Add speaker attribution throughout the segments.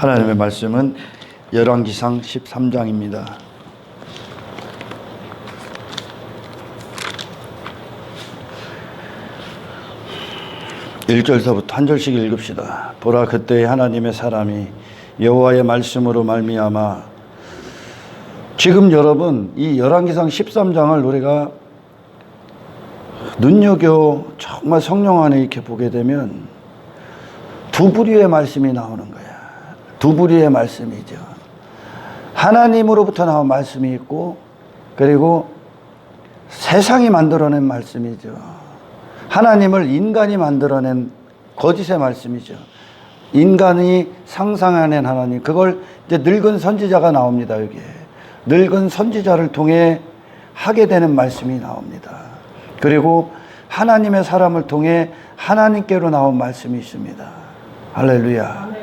Speaker 1: 하나님의 말씀은 열왕기상 13장입니다. 1절서부터 한 절씩 읽읍시다. 보라, 그때 하나님의 사람이 여호와의 말씀으로 말미암아. 지금 여러분 이 열왕기상 13장을 우리가 눈여겨 정말 성령 안에 이렇게 보게 되면 두 부류의 말씀이 나오는 거야. 두 부류의 말씀이죠. 하나님으로부터 나온 말씀이 있고, 그리고 세상이 만들어낸 말씀이죠. 하나님을 인간이 만들어낸 거짓의 말씀이죠. 인간이 상상해낸 하나님, 그걸 이제 늙은 선지자가 나옵니다. 여기에 늙은 선지자를 통해 하게 되는 말씀이 나옵니다. 그리고 하나님의 사람을 통해 하나님께로 나온 말씀이 있습니다. 할렐루야.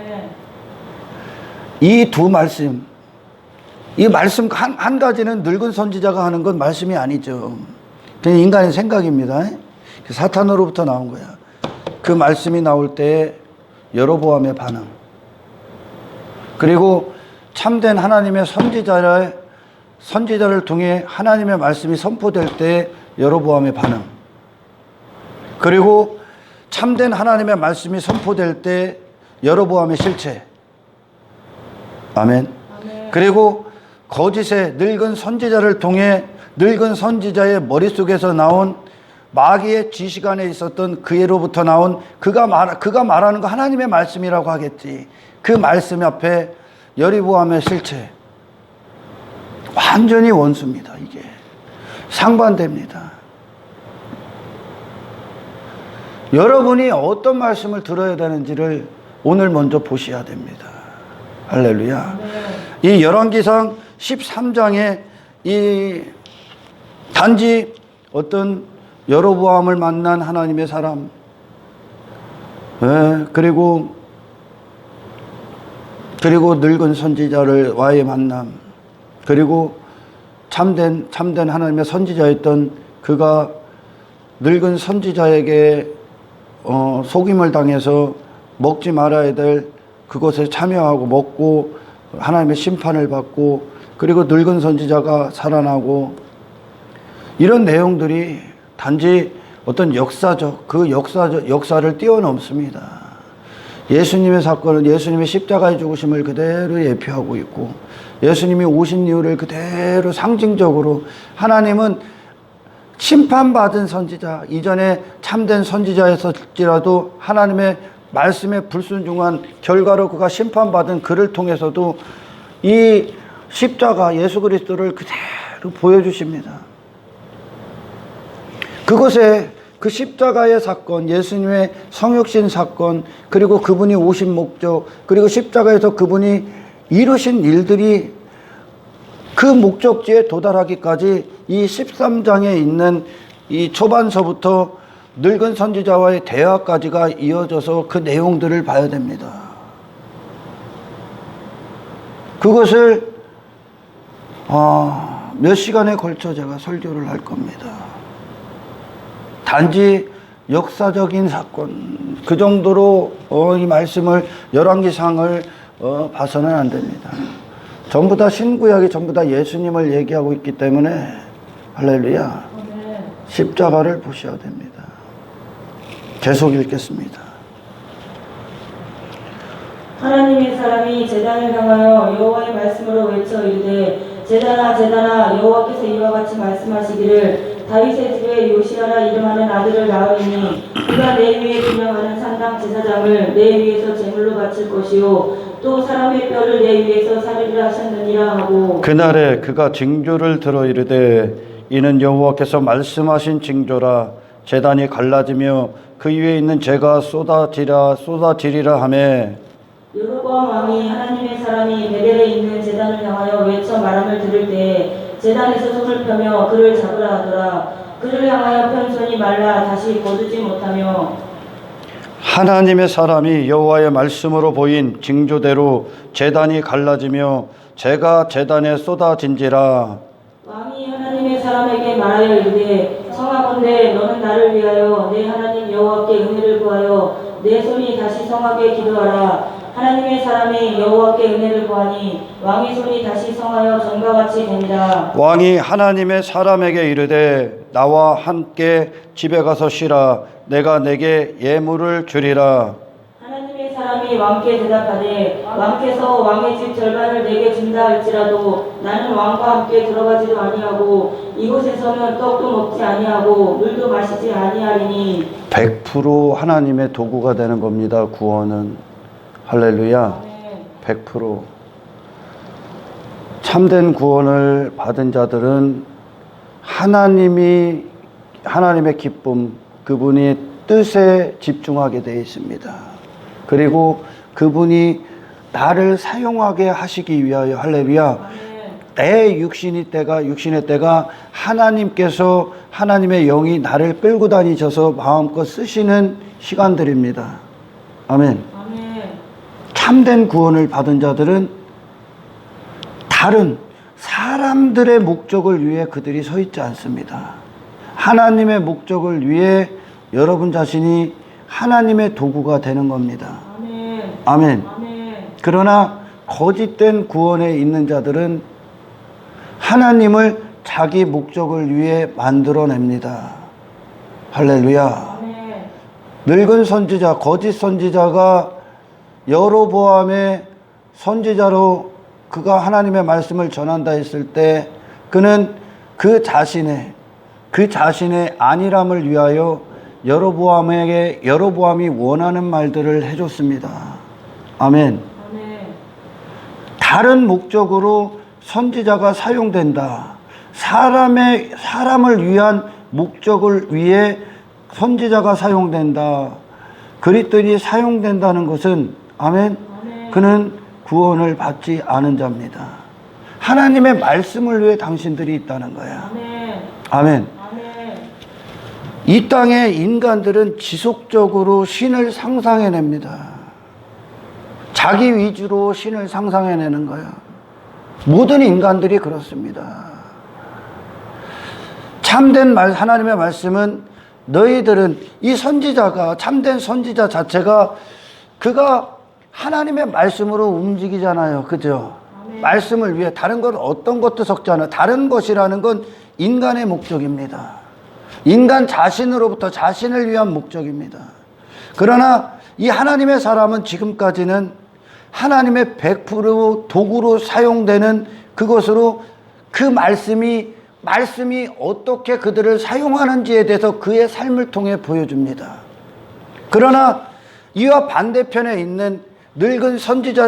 Speaker 1: 이 두 말씀, 이 말씀 한 가지는 늙은 선지자가 하는 건 말씀이 아니죠. 그냥 인간의 생각입니다. 사탄으로부터 나온 거야. 그 말씀이 나올 때 여로보암의 반응, 그리고 참된 하나님의 선지자를 통해 하나님의 말씀이 선포될 때 여로보암의 반응, 그리고 참된 하나님의 말씀이 선포될 때 여로보암의 실체. 아멘. 그리고 거짓의 늙은 선지자를 통해 늙은 선지자의 머릿속에서 나온 마귀의 지식 안에 있었던 그애로부터 나온 그가 말하는 거 하나님의 말씀이라고 하겠지. 그 말씀 앞에 여로보암의 실체. 완전히 원수입니다. 이게 상반됩니다. 여러분이 어떤 말씀을 들어야 되는지를 오늘 먼저 보셔야 됩니다. 할렐루야. 이 열왕기상 13장에 이 단지 어떤 여로보암을 만난 하나님의 사람, 그리고 늙은 선지자와의 만남, 그리고 참된 하나님의 선지자였던 그가 늙은 선지자에게 속임을 당해서 먹지 말아야 될 그것에 참여하고 먹고 하나님의 심판을 받고, 그리고 늙은 선지자가 살아나고, 이런 내용들이 단지 어떤 역사를 뛰어넘습니다. 예수님의 사건은 예수님의 십자가의 죽으심을 그대로 예표하고 있고, 예수님이 오신 이유를 그대로 상징적으로, 하나님은 심판받은 선지자, 이전에 참된 선지자였을지라도 하나님의 말씀에 불순종한 결과로 그가 심판받은 그를 통해서도 이 십자가 예수 그리스도를 그대로 보여주십니다. 그것에 그 십자가의 사건, 예수님의 성육신 사건, 그리고 그분이 오신 목적, 그리고 십자가에서 그분이 이루신 일들이 그 목적지에 도달하기까지 이 13장에 있는 이 초반서부터 늙은 선지자와의 대화까지가 이어져서 그 내용들을 봐야 됩니다. 그것을 몇 시간에 걸쳐 제가 설교를 할 겁니다. 단지 역사적인 사건, 그 정도로 이 말씀을, 열왕기상을 봐서는 안 됩니다. 전부 다 신구약이 전부 다 예수님을 얘기하고 있기 때문에, 할렐루야, 십자가를 보셔야 됩니다. 계속 읽겠습니다.
Speaker 2: 하나님의 사람이 제단을 향하여 여호와의 말씀으로 외쳐 이르되, 제단아 제단아, 여호와께서 이와 같이 말씀하시기를, 다윗의 집에 요시아라 이름하는 아들을 낳으리니 그가 내 위에 분양하는 산당 제사장을 내 위에서 제물로 바칠 것이요 또 사람의 뼈를 내 위에서 살리리라 하셨느니라 하고,
Speaker 1: 그날에 그가 징조를 들어 이르되, 이는 여호와께서 말씀하신 징조라. 제단이 갈라지며 그 위에 있는 재가 쏟아지리라 하매.
Speaker 2: 여로보암 왕이 하나님의 사람이 베델에 있는 제단을 향하여 외쳐 말함을 들을 때 제단에서 손을 펴며 그를 잡으라 하더라. 그를 향하여 편 손이 말라 다시 거두지 못하며,
Speaker 1: 하나님의 사람이 여호와의 말씀으로 보인 징조대로 제단이 갈라지며 재가 제단에 쏟아진지라.
Speaker 2: 왕이 하나님의 사람에게 말하여 이르되, 청하건대 너는 나를 위하여 내 하나님 여호와께 은혜를 구하여 내 손이 다시 성하게 기도하라. 하나님의 사람이 여호와께 은혜를 구하니 왕의 손이 다시 성하여 전과 같이 되니라.
Speaker 1: 왕이 하나님의 사람에게 이르되 나와 함께 집에 가서 쉬라. 내가 내게 예물을 주리라.
Speaker 2: 하나님의 사람이 왕께 대답하되 왕께서 왕의 집 절반을 내게 준다 할지라도 나는 왕과 함께 들어가지도 아니하고 이곳에서는 떡도 먹지 아니하고 물도 마시지 아니하리니.
Speaker 1: 100% 하나님의 도구가 되는 겁니다. 구원은. 할렐루야. 100% 참된 구원을 받은 자들은 하나님의 기쁨, 그분이 뜻에 집중하게 되어 있습니다. 그리고 그분이 나를 사용하게 하시기 위하여, 할렐루야, 내 육신의 때가 하나님께서, 하나님의 영이 나를 끌고 다니셔서 마음껏 쓰시는 시간들입니다. 아멘. 참된 구원을 받은 자들은 다른 사람들의 목적을 위해 그들이 서 있지 않습니다. 하나님의 목적을 위해 여러분 자신이 하나님의 도구가 되는 겁니다. 아멘. 그러나 거짓된 구원에 있는 자들은 하나님을 자기 목적을 위해 만들어냅니다. 할렐루야. 늙은 선지자, 거짓 선지자가 여로보암의 선지자로 그가 하나님의 말씀을 전한다 했을 때 그는 그 자신의 안일함을 위하여 여로보암이 원하는 말들을 해줬습니다. 아멘. 다른 목적으로 선지자가 사용된다. 사람을 위한 목적을 위해 선지자가 사용된다. 그리스도인이 사용된다는 것은 아멘. 그는 구원을 받지 않은 자입니다. 하나님의 말씀을 위해 당신들이 있다는 거야. 아멘. 이 땅의 인간들은 지속적으로 신을 상상해냅니다. 자기 위주로 신을 상상해내는 거야. 모든 인간들이 그렇습니다. 참된 하나님의 말씀은 너희들은 이 선지자가, 참된 선지자 자체가 그가 하나님의 말씀으로 움직이잖아요. 그죠? 말씀을 위해 다른 건 어떤 것도 섞지 않아요. 다른 것이라는 건 인간의 목적입니다. 인간 자신으로부터 자신을 위한 목적입니다. 그러나 이 하나님의 사람은 지금까지는 하나님의 100% 도구로 사용되는 그것으로 그 말씀이 어떻게 그들을 사용하는지에 대해서 그의 삶을 통해 보여줍니다. 그러나 이와 반대편에 있는 늙은 선지자,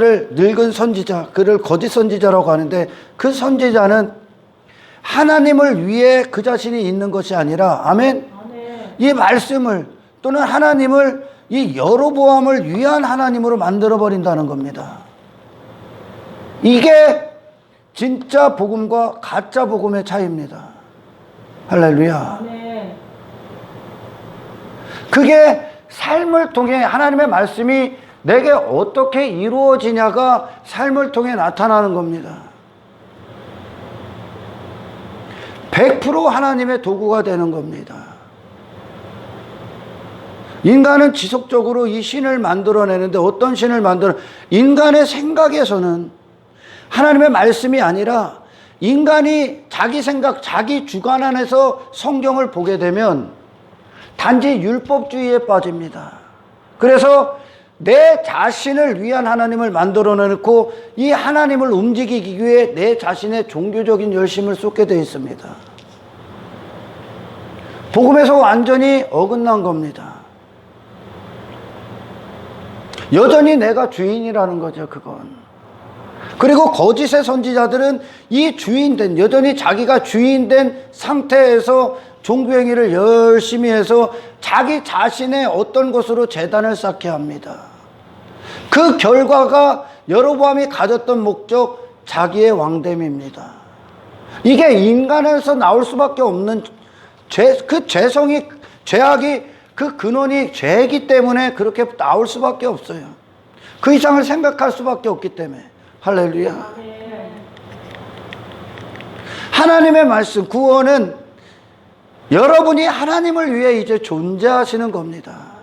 Speaker 1: 그를 거짓 선지자라고 하는데 그 선지자는 하나님을 위해 그 자신이 있는 것이 아니라, 아멘? 이 말씀을 또는 하나님을 이 여로보암을 위한 하나님으로 만들어버린다는 겁니다. 이게 진짜 복음과 가짜 복음의 차이입니다. 할렐루야. 그게 삶을 통해 하나님의 말씀이 내게 어떻게 이루어지냐가 삶을 통해 나타나는 겁니다. 100% 하나님의 도구가 되는 겁니다. 인간은 지속적으로 이 신을 만들어내는데 어떤 신을 인간의 생각에서는 하나님의 말씀이 아니라 인간이 자기 생각, 자기 주관 안에서 성경을 보게 되면 단지 율법주의에 빠집니다. 그래서 내 자신을 위한 하나님을 만들어 놓고 이 하나님을 움직이기 위해 내 자신의 종교적인 열심을 쏟게 되어 있습니다. 복음에서 완전히 어긋난 겁니다. 여전히 내가 주인이라는 거죠, 그건. 그리고 거짓의 선지자들은 이 주인된, 여전히 자기가 주인된 상태에서 종교행위를 열심히 해서 자기 자신의 어떤 것으로 재단을 쌓게 합니다. 그 결과가 여로보암이 가졌던 목적, 자기의 왕됨입니다. 이게 인간에서 나올 수밖에 없는 죄악이 그 근원이 죄이기 때문에 그렇게 나올 수밖에 없어요. 그 이상을 생각할 수밖에 없기 때문에. 할렐루야. 하나님의 말씀, 구원은 여러분이 하나님을 위해 이제 존재하시는 겁니다.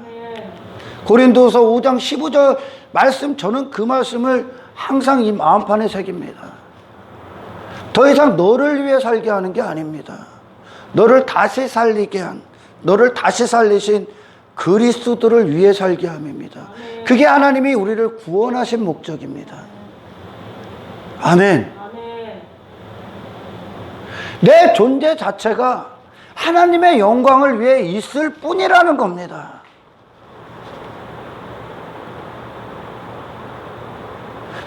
Speaker 1: 고린도서 5장 15절 말씀, 저는 그 말씀을 항상 이 마음판에 새깁니다. 더 이상 너를 위해 살게 하는 게 아닙니다. 너를 다시 살리게 한, 너를 다시 살리신 그리스도를 위해 살게 함입니다. 그게 하나님이 우리를 구원하신 목적입니다. 아멘. 내 존재 자체가 하나님의 영광을 위해 있을 뿐이라는 겁니다.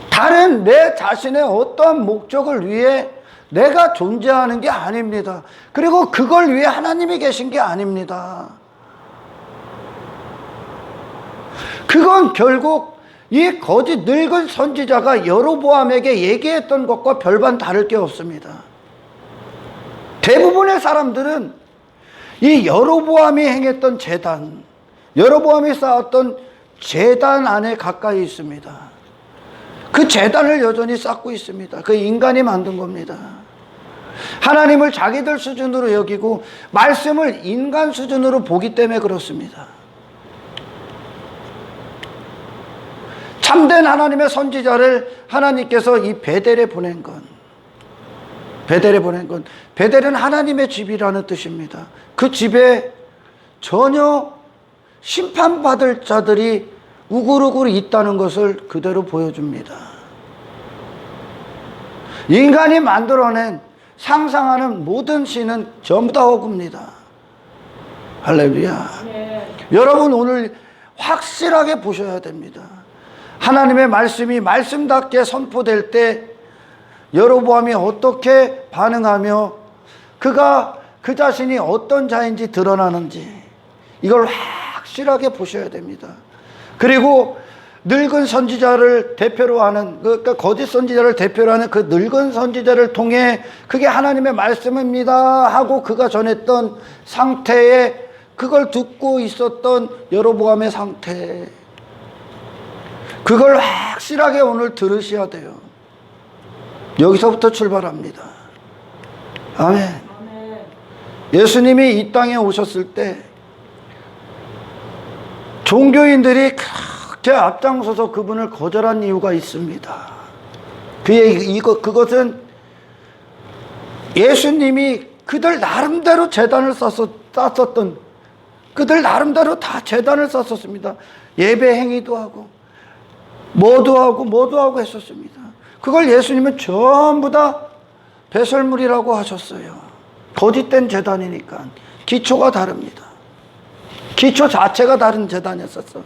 Speaker 1: 다른 내 자신의 어떠한 목적을 위해 내가 존재하는 게 아닙니다. 그리고 그걸 위해 하나님이 계신 게 아닙니다. 그건 결국 이 거짓 늙은 선지자가 여로보암에게 얘기했던 것과 별반 다를 게 없습니다. 대부분의 사람들은 이 여로보암이 행했던 제단, 여로보암이 쌓았던 제단 안에 가까이 있습니다. 그 제단을 여전히 쌓고 있습니다. 그 인간이 만든 겁니다. 하나님을 자기들 수준으로 여기고 말씀을 인간 수준으로 보기 때문에 그렇습니다. 참된 하나님의 선지자를 하나님께서 이 베델에 보낸 건, 베델은 하나님의 집이라는 뜻입니다. 그 집에 전혀 심판받을 자들이 우글우글 있다는 것을 그대로 보여줍니다. 인간이 만들어낸 상상하는 모든 신은 전부 다 어굽니다. 할렐루야. 여러분 오늘 확실하게 보셔야 됩니다. 하나님의 말씀이 말씀답게 선포될 때 여로보암이 어떻게 반응하며 그가 그 자신이 어떤 자인지 드러나는지 이걸 확실하게 보셔야 됩니다. 그리고 늙은 선지자를 대표로 하는, 그러니까 거짓 선지자를 대표로 하는 그 늙은 선지자를 통해 그게 하나님의 말씀입니다 하고 그가 전했던 상태에 그걸 듣고 있었던 여로보암의 상태, 그걸 확실하게 오늘 들으셔야 돼요. 여기서부터 출발합니다. 아멘. 예수님이 이 땅에 오셨을 때 종교인들이 그렇게 앞장서서 그분을 거절한 이유가 있습니다. 그것은 예수님이 그들 나름대로 제단을 쌓았던, 그들 나름대로 다 제단을 쌓았습니다. 예배 행위도 하고 뭐도 하고 했었습니다. 그걸 예수님은 전부 다 배설물이라고 하셨어요. 거짓된 제단이니까 기초가 다릅니다. 기초 자체가 다른 제단이었었어.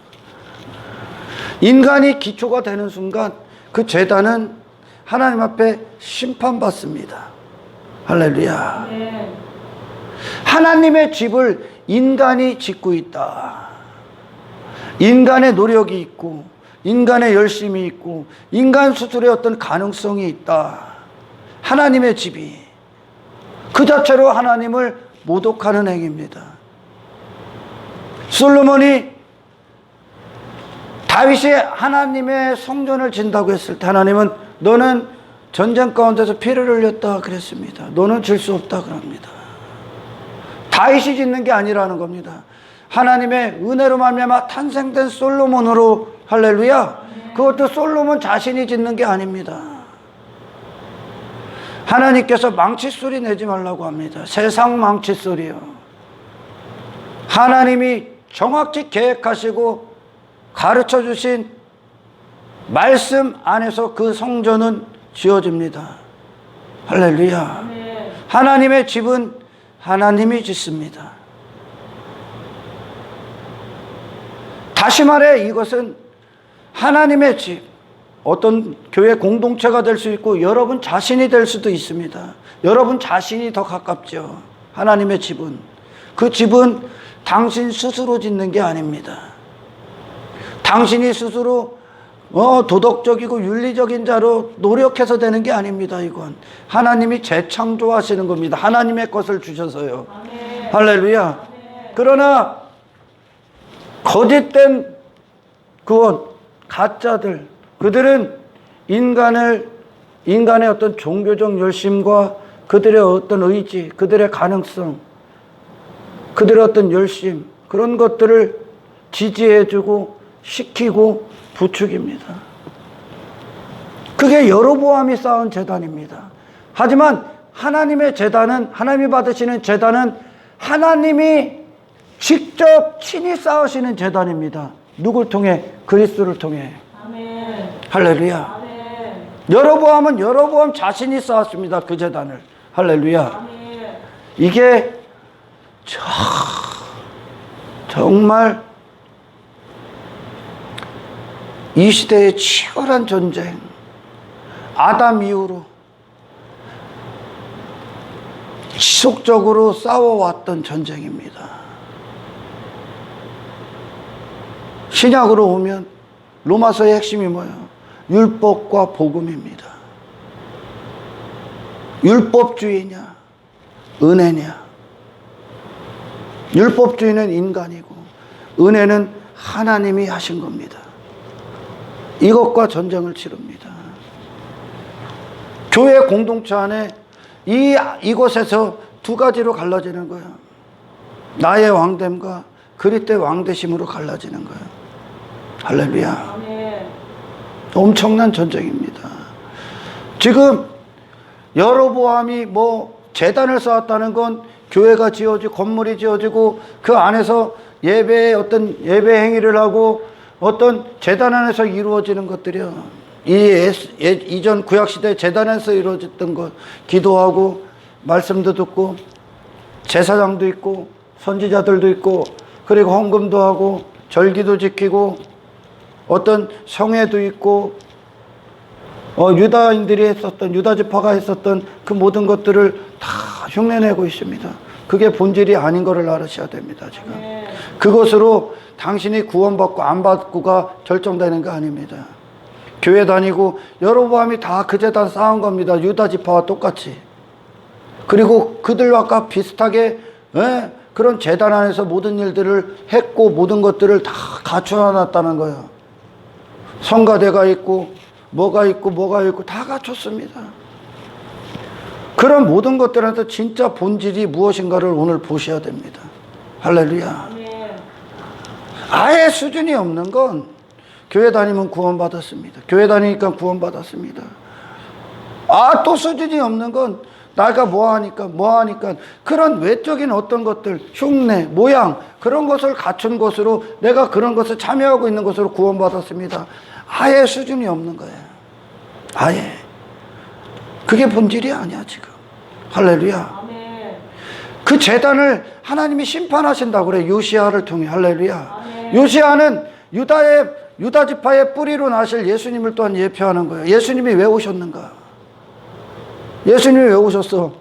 Speaker 1: 인간이 기초가 되는 순간 그 제단은 하나님 앞에 심판받습니다. 할렐루야. 하나님의 집을 인간이 짓고 있다. 인간의 노력이 있고 인간의 열심이 있고 인간 수술의 어떤 가능성이 있다. 하나님의 집이 그 자체로 하나님을 모독하는 행위입니다. 솔로몬이 다윗이 하나님의 성전을 진다고 했을 때 하나님은 너는 전쟁 가운데서 피를 흘렸다 그랬습니다. 너는 질 수 없다 그럽니다. 다윗이 짓는 게 아니라는 겁니다. 하나님의 은혜로 말미암아 탄생된 솔로몬으로, 할렐루야. 그것도 솔로몬 자신이 짓는 게 아닙니다. 하나님께서 망치 소리 내지 말라고 합니다. 세상 망치 소리요. 하나님이 정확히 계획하시고 가르쳐 주신 말씀 안에서 그 성전은 지어집니다. 할렐루야. 하나님의 집은 하나님이 짓습니다. 다시 말해 이것은 하나님의 집, 어떤 교회 공동체가 될 수 있고 여러분 자신이 될 수도 있습니다. 여러분 자신이 더 가깝죠. 하나님의 집은. 그 집은 당신 스스로 짓는 게 아닙니다. 당신이 스스로 도덕적이고 윤리적인 자로 노력해서 되는 게 아닙니다. 이건 하나님이 재창조하시는 겁니다. 하나님의 것을 주셔서요. 아멘. 할렐루야. 아멘. 그러나 거짓된 가짜들, 그들은 인간의 어떤 종교적 열심과 그들의 어떤 의지, 그들의 가능성, 그들의 어떤 열심, 그런 것들을 지지해주고 시키고 부축입니다. 그게 여로보암이 쌓은 제단입니다. 하지만 하나님의 제단은, 하나님이 받으시는 제단은 하나님이 직접 친히 쌓으시는 제단입니다. 누굴 통해? 그리스도를 통해.
Speaker 2: 아멘.
Speaker 1: 할렐루야.
Speaker 2: 아멘.
Speaker 1: 여로보암은 여로보암 자신이 쌓았습니다. 그 제단을. 할렐루야.
Speaker 2: 아멘.
Speaker 1: 이게 정말 이 시대의 치열한 전쟁, 아담 이후로 지속적으로 싸워왔던 전쟁입니다. 신약으로 오면 로마서의 핵심이 뭐예요? 율법과 복음입니다. 율법주의냐 은혜냐. 율법주의는 인간이고 은혜는 하나님이 하신 겁니다. 이것과 전쟁을 치릅니다. 교회 공동체 안에 이곳에서 두 가지로 갈라지는 거예요. 나의 왕됨과 그리스도의 왕되심으로 갈라지는 거예요. 할렐루야.
Speaker 2: 아멘.
Speaker 1: 엄청난 전쟁입니다. 지금 여로보암이 뭐 제단을 쌓았다는 건 교회가 지어지고 건물이 지어지고 그 안에서 예배의 어떤 예배 행위를 하고 어떤 제단 안에서 이루어지는 것들이요. 이전 구약시대 제단에서 이루어졌던 것, 기도하고 말씀도 듣고 제사장도 있고 선지자들도 있고 그리고 헌금도 하고 절기도 지키고 어떤 성회도 있고 유다인들이 했었던 유다지파가 했었던 그 모든 것들을 다 흉내내고 있습니다. 그게 본질이 아닌 것을 알으셔야 됩니다. 지금 그것으로 당신이 구원받고 안 받고가 결정되는 거 아닙니다. 교회 다니고 여로보암이 다 그 제단 쌓은 겁니다. 유다지파와 똑같이. 그리고 그들과 비슷하게 그런 제단 안에서 모든 일들을 했고 모든 것들을 다 갖춰놨다는 거예요. 성가대가 있고 뭐가 있고 다 갖췄습니다. 그런 모든 것들한테 진짜 본질이 무엇인가를 오늘 보셔야 됩니다. 할렐루야. 아예 수준이 없는 건 교회 다니면 구원받았습니다. 교회 다니니까 구원받았습니다. 또 수준이 없는 건 내가 뭐하니까 그런 외적인 어떤 것들, 흉내, 모양 그런 것을 갖춘 것으로 내가 그런 것을 참여하고 있는 것으로 구원받았습니다. 아예 수준이 없는 거예요. 아예. 그게 본질이 아니야 지금. 할렐루야.
Speaker 2: 아멘.
Speaker 1: 그 제단을 하나님이 심판하신다고 그래. 요시야를 통해. 할렐루야.
Speaker 2: 아멘.
Speaker 1: 요시야는 유다 지파의 뿌리로 나실 예수님을 또한 예표하는 거예요. 예수님이 왜 오셨는가? 예수님이 왜 오셨어?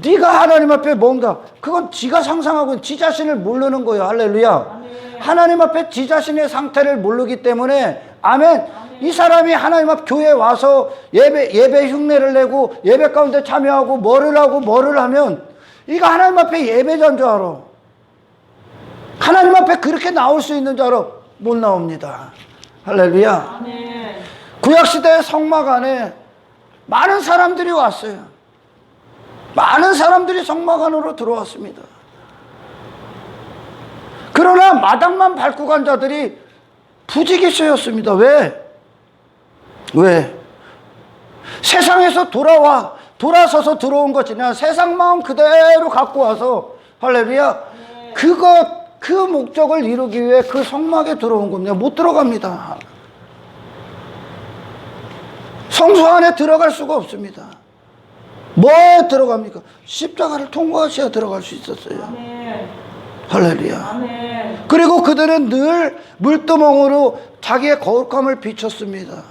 Speaker 1: 네가 하나님 앞에 뭔가 그건 지가 상상하고 지 자신을 모르는 거예요. 할렐루야.
Speaker 2: 아멘.
Speaker 1: 하나님 앞에 지 자신의 상태를 모르기 때문에 아멘. 이 사람이 하나님 앞 교회에 와서 예배 흉내를 내고 예배 가운데 참여하고 뭐를 하면 이거 하나님 앞에 예배자인 줄 알아. 하나님 앞에 그렇게 나올 수 있는 줄 알아. 못 나옵니다. 할렐루야.
Speaker 2: 아멘.
Speaker 1: 구약시대의 성막 안에 많은 사람들이 왔어요. 많은 사람들이 성막 안으로 들어왔습니다. 그러나 마당만 밟고 간 자들이 부지기수였습니다. 왜? 세상에서 돌아서서 들어온 것이 아니라 세상 마음 그대로 갖고 와서 할렐루야. 그 목적을 이루기 위해 그 성막에 들어온 겁니다. 못 들어갑니다. 성소 안에 들어갈 수가 없습니다. 뭐에 들어갑니까? 십자가를 통과하셔야 들어갈 수 있었어요.
Speaker 2: 아멘.
Speaker 1: 할렐루야.
Speaker 2: 아멘.
Speaker 1: 그리고 그들은 늘 물두멍으로 자기의 거룩함을 비췄습니다.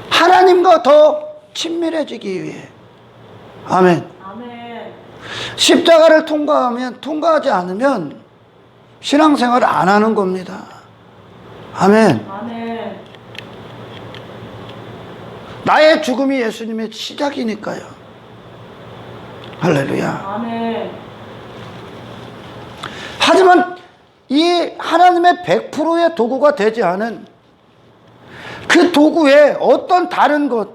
Speaker 1: 하나님과 더 친밀해지기 위해. 아멘.
Speaker 2: 아멘.
Speaker 1: 십자가를 통과하지 않으면 신앙생활을 안 하는 겁니다. 아멘.
Speaker 2: 아멘.
Speaker 1: 나의 죽음이 예수님의 시작이니까요. 할렐루야.
Speaker 2: 아멘.
Speaker 1: 하지만 이 하나님의 100%의 도구가 되지 않은 그 도구에 어떤 다른 것,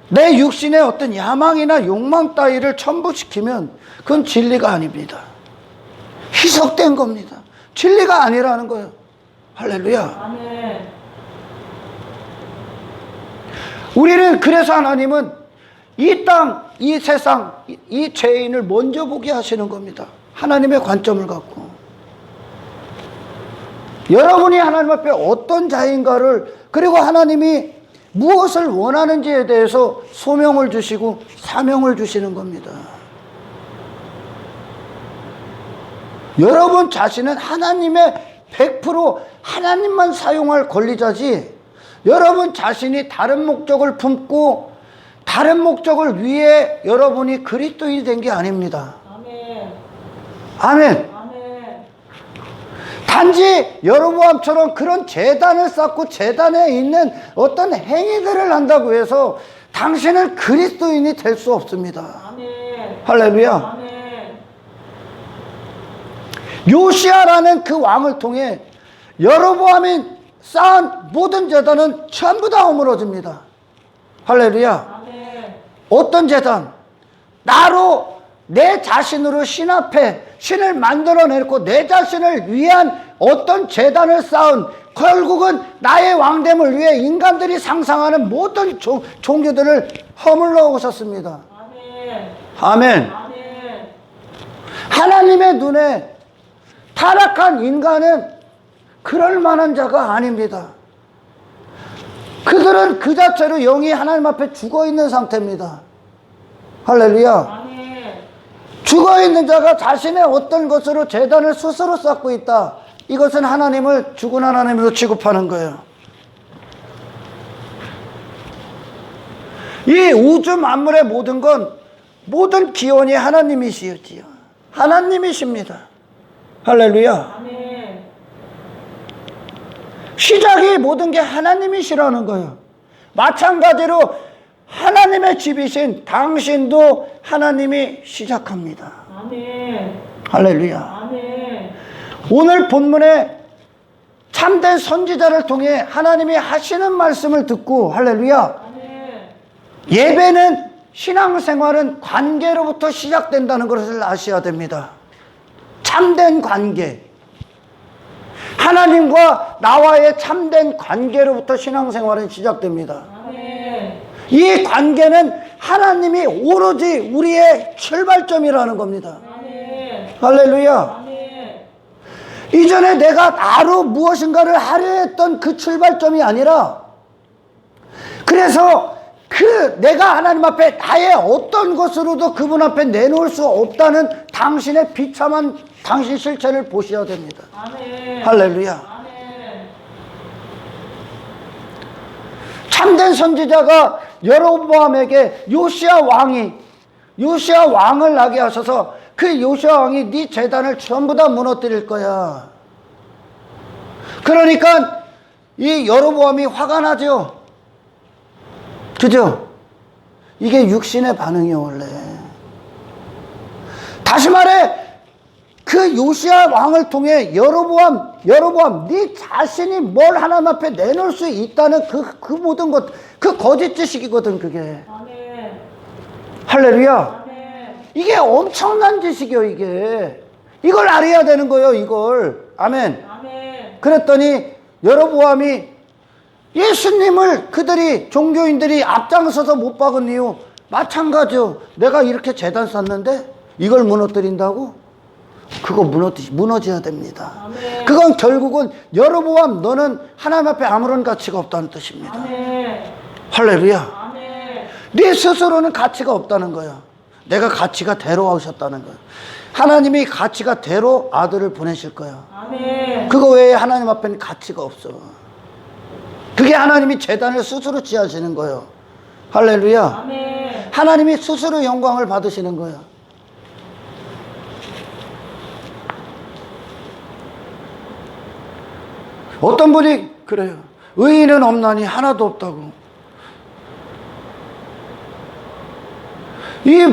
Speaker 1: 내 육신의 어떤 야망이나 욕망 따위를 첨부시키면 그건 진리가 아닙니다. 희석된 겁니다. 진리가 아니라는 거예요. 할렐루야.
Speaker 2: 아멘.
Speaker 1: 우리는 그래서 하나님은 이 땅, 이 세상, 이 죄인을 먼저 보게 하시는 겁니다. 하나님의 관점을 갖고. 여러분이 하나님 앞에 어떤 자인가를, 그리고 하나님이 무엇을 원하는지에 대해서 소명을 주시고 사명을 주시는 겁니다. 여러분 자신은 하나님의 100% 하나님만 사용할 권리자지, 여러분 자신이 다른 목적을 품고 다른 목적을 위해 여러분이 그리스도인이 된 게 아닙니다.
Speaker 2: 아멘.
Speaker 1: 아멘.
Speaker 2: 아멘.
Speaker 1: 단지 여로보암처럼 그런 제단을 쌓고 제단에 있는 어떤 행위들을 한다고 해서 당신은 그리스도인이 될 수 없습니다.
Speaker 2: 아멘.
Speaker 1: 할렐루야.
Speaker 2: 아멘.
Speaker 1: 요시아라는 그 왕을 통해 여로보암이 쌓은 모든 제단은 전부 다 허물어집니다. 할렐루야.
Speaker 2: 아멘.
Speaker 1: 어떤 제단? 나로 내 자신으로 신 앞에 신을 만들어내고 내 자신을 위한 어떤 제단을 쌓은, 결국은 나의 왕됨을 위해 인간들이 상상하는 모든 종교들을 허물러 오셨습니다.
Speaker 2: 아멘.
Speaker 1: 아멘.
Speaker 2: 아멘.
Speaker 1: 하나님의 눈에 타락한 인간은 그럴 만한 자가 아닙니다. 그들은 그 자체로 영이 하나님 앞에 죽어있는 상태입니다. 할렐루야.
Speaker 2: 아멘.
Speaker 1: 죽어있는 자가 자신의 어떤 것으로 제단을 스스로 쌓고 있다. 이것은 하나님을 죽은 하나님으로 취급하는 거예요. 이 우주 만물의 모든 건, 모든 기원이 하나님이시지요. 하나님이십니다. 할렐루야.
Speaker 2: 아멘.
Speaker 1: 시작이 모든 게 하나님이시라는 거예요. 마찬가지로 하나님의 집이신 당신도 하나님이 시작합니다.
Speaker 2: 아멘.
Speaker 1: 할렐루야.
Speaker 2: 아멘.
Speaker 1: 오늘 본문에 참된 선지자를 통해 하나님이 하시는 말씀을 듣고, 할렐루야,
Speaker 2: 아멘.
Speaker 1: 예배는, 신앙생활은 관계로부터 시작된다는 것을 아셔야 됩니다. 참된 관계, 하나님과 나와의 참된 관계로부터 신앙생활은 시작됩니다.
Speaker 2: 아멘.
Speaker 1: 이 관계는 하나님이 오로지 우리의 출발점이라는 겁니다.
Speaker 2: 아멘.
Speaker 1: 할렐루야.
Speaker 2: 아멘.
Speaker 1: 이전에 내가 나로 무엇인가를 하려 했던 그 출발점이 아니라, 그래서 그 내가 하나님 앞에 나의 어떤 것으로도 그분 앞에 내놓을 수 없다는 당신의 비참한 당신 실체를 보셔야 됩니다.
Speaker 2: 아멘.
Speaker 1: 할렐루야.
Speaker 2: 아멘.
Speaker 1: 참된 선지자가 여로보암에게 요시아 왕을 나게 하셔서 그 요시아 왕이 네 제단을 전부 다 무너뜨릴 거야. 그러니까 이 여로보암이 화가 나죠. 그죠? 이게 육신의 반응이요, 원래. 다시 말해, 그 요시아 왕을 통해 여로보암, 네 자신이 뭘 하나님 앞에 내놓을 수 있다는 그 모든 것, 그 거짓 지식이거든, 그게.
Speaker 2: 아멘.
Speaker 1: 할렐루야.
Speaker 2: 아멘.
Speaker 1: 이게 엄청난 지식이요, 이게. 이걸 알아야 되는 거예요, 이걸. 아멘.
Speaker 2: 아멘.
Speaker 1: 그랬더니 여로보암이 예수님을 그들이, 종교인들이 앞장서서 못 박은 이유, 마찬가지요. 내가 이렇게 제단 쌌는데 이걸 무너뜨린다고? 그거 무너져야 됩니다.
Speaker 2: 아멘.
Speaker 1: 그건 결국은 여로보암, 너는 하나님 앞에 아무런 가치가 없다는 뜻입니다.
Speaker 2: 아멘.
Speaker 1: 할렐루야.
Speaker 2: 아멘.
Speaker 1: 네 스스로는 가치가 없다는 거야. 내가 가치가 대로 하셨다는 거야. 하나님이 가치가 대로 아들을 보내실 거야.
Speaker 2: 아멘.
Speaker 1: 그거 외에 하나님 앞에는 가치가 없어. 그게 하나님이 제단을 스스로 지하시는 거예요. 할렐루야.
Speaker 2: 아멘.
Speaker 1: 하나님이 스스로 영광을 받으시는 거예요. 어떤 분이 그래요. 의인은 없나니 하나도 없다고. 이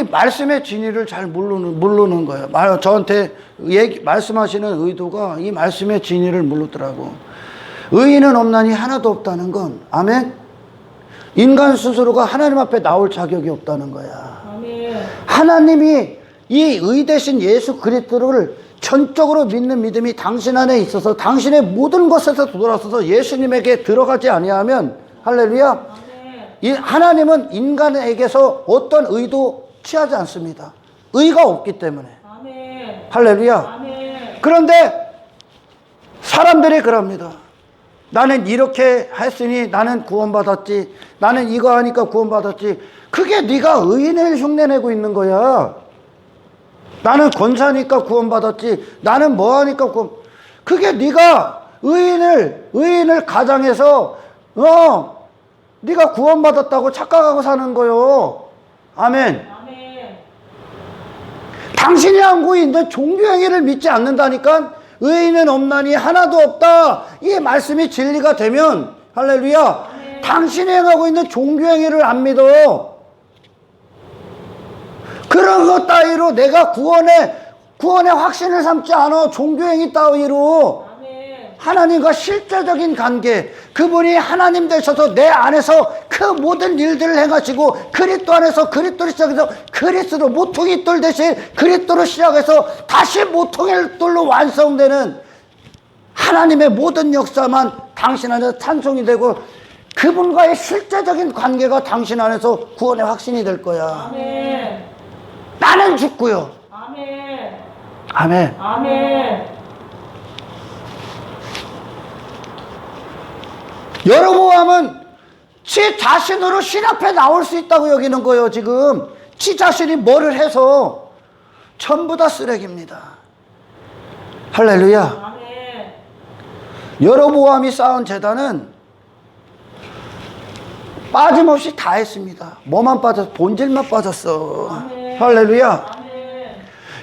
Speaker 1: 말씀의 진리를 잘 모르는 거예요. 저한테 말씀하시는 의도가 이 말씀의 진리를 모르더라고. 의인은 없나니 하나도 없다는 건, 아멘? 인간 스스로가 하나님 앞에 나올 자격이 없다는 거야.
Speaker 2: 아멘.
Speaker 1: 하나님이 이 의 대신 예수 그리스도를 전적으로 믿는 믿음이 당신 안에 있어서 당신의 모든 것에서 돌아서서 예수님에게 들어가지 아니하면 할렐루야, 이 하나님은 인간에게서 어떤 의도 취하지 않습니다. 의가 없기 때문에. 할렐루야. 그런데 사람들이 그럽니다. 나는 이렇게 했으니 나는 구원받았지, 나는 이거 하니까 구원받았지. 그게 네가 의인을 흉내내고 있는 거야. 나는 권사니까 구원받았지, 나는 뭐 하니까 그게 네가 의인을 가장해서 네가 구원받았다고 착각하고 사는 거요. 아멘. 당신이 하고 있는 종교행위를 믿지 않는다니까. 의인은 없나니 하나도 없다, 이 말씀이 진리가 되면 할렐루야, 당신이 행하고 있는 종교행위를 안 믿어. 그런 것 따위로 내가 구원의 확신을 삼지 않아. 종교행위 따위로. 하나님과 실제적인 관계, 그분이 하나님 되셔서 내 안에서 그 모든 일들을 행하시고 그리스도 안에서 그리스도를 시작해서 그리스도 모퉁이 돌 대신 그리스도로 시작해서 다시 모퉁이 돌로 완성되는 하나님의 모든 역사만 당신 안에서 찬송이 되고 그분과의 실제적인 관계가 당신 안에서 구원의 확신이 될 거야. 아멘. 나는 죽고요. 아멘. 아멘. 아멘. 여로보암은 지 자신으로 신 앞에 나올 수 있다고 여기는 거예요. 지금 지 자신이 뭐를 해서 전부 다 쓰레기입니다. 할렐루야. 여로보암이 쌓은 제단은 빠짐없이 다 했습니다. 뭐만 빠졌어? 본질만 빠졌어. 할렐루야.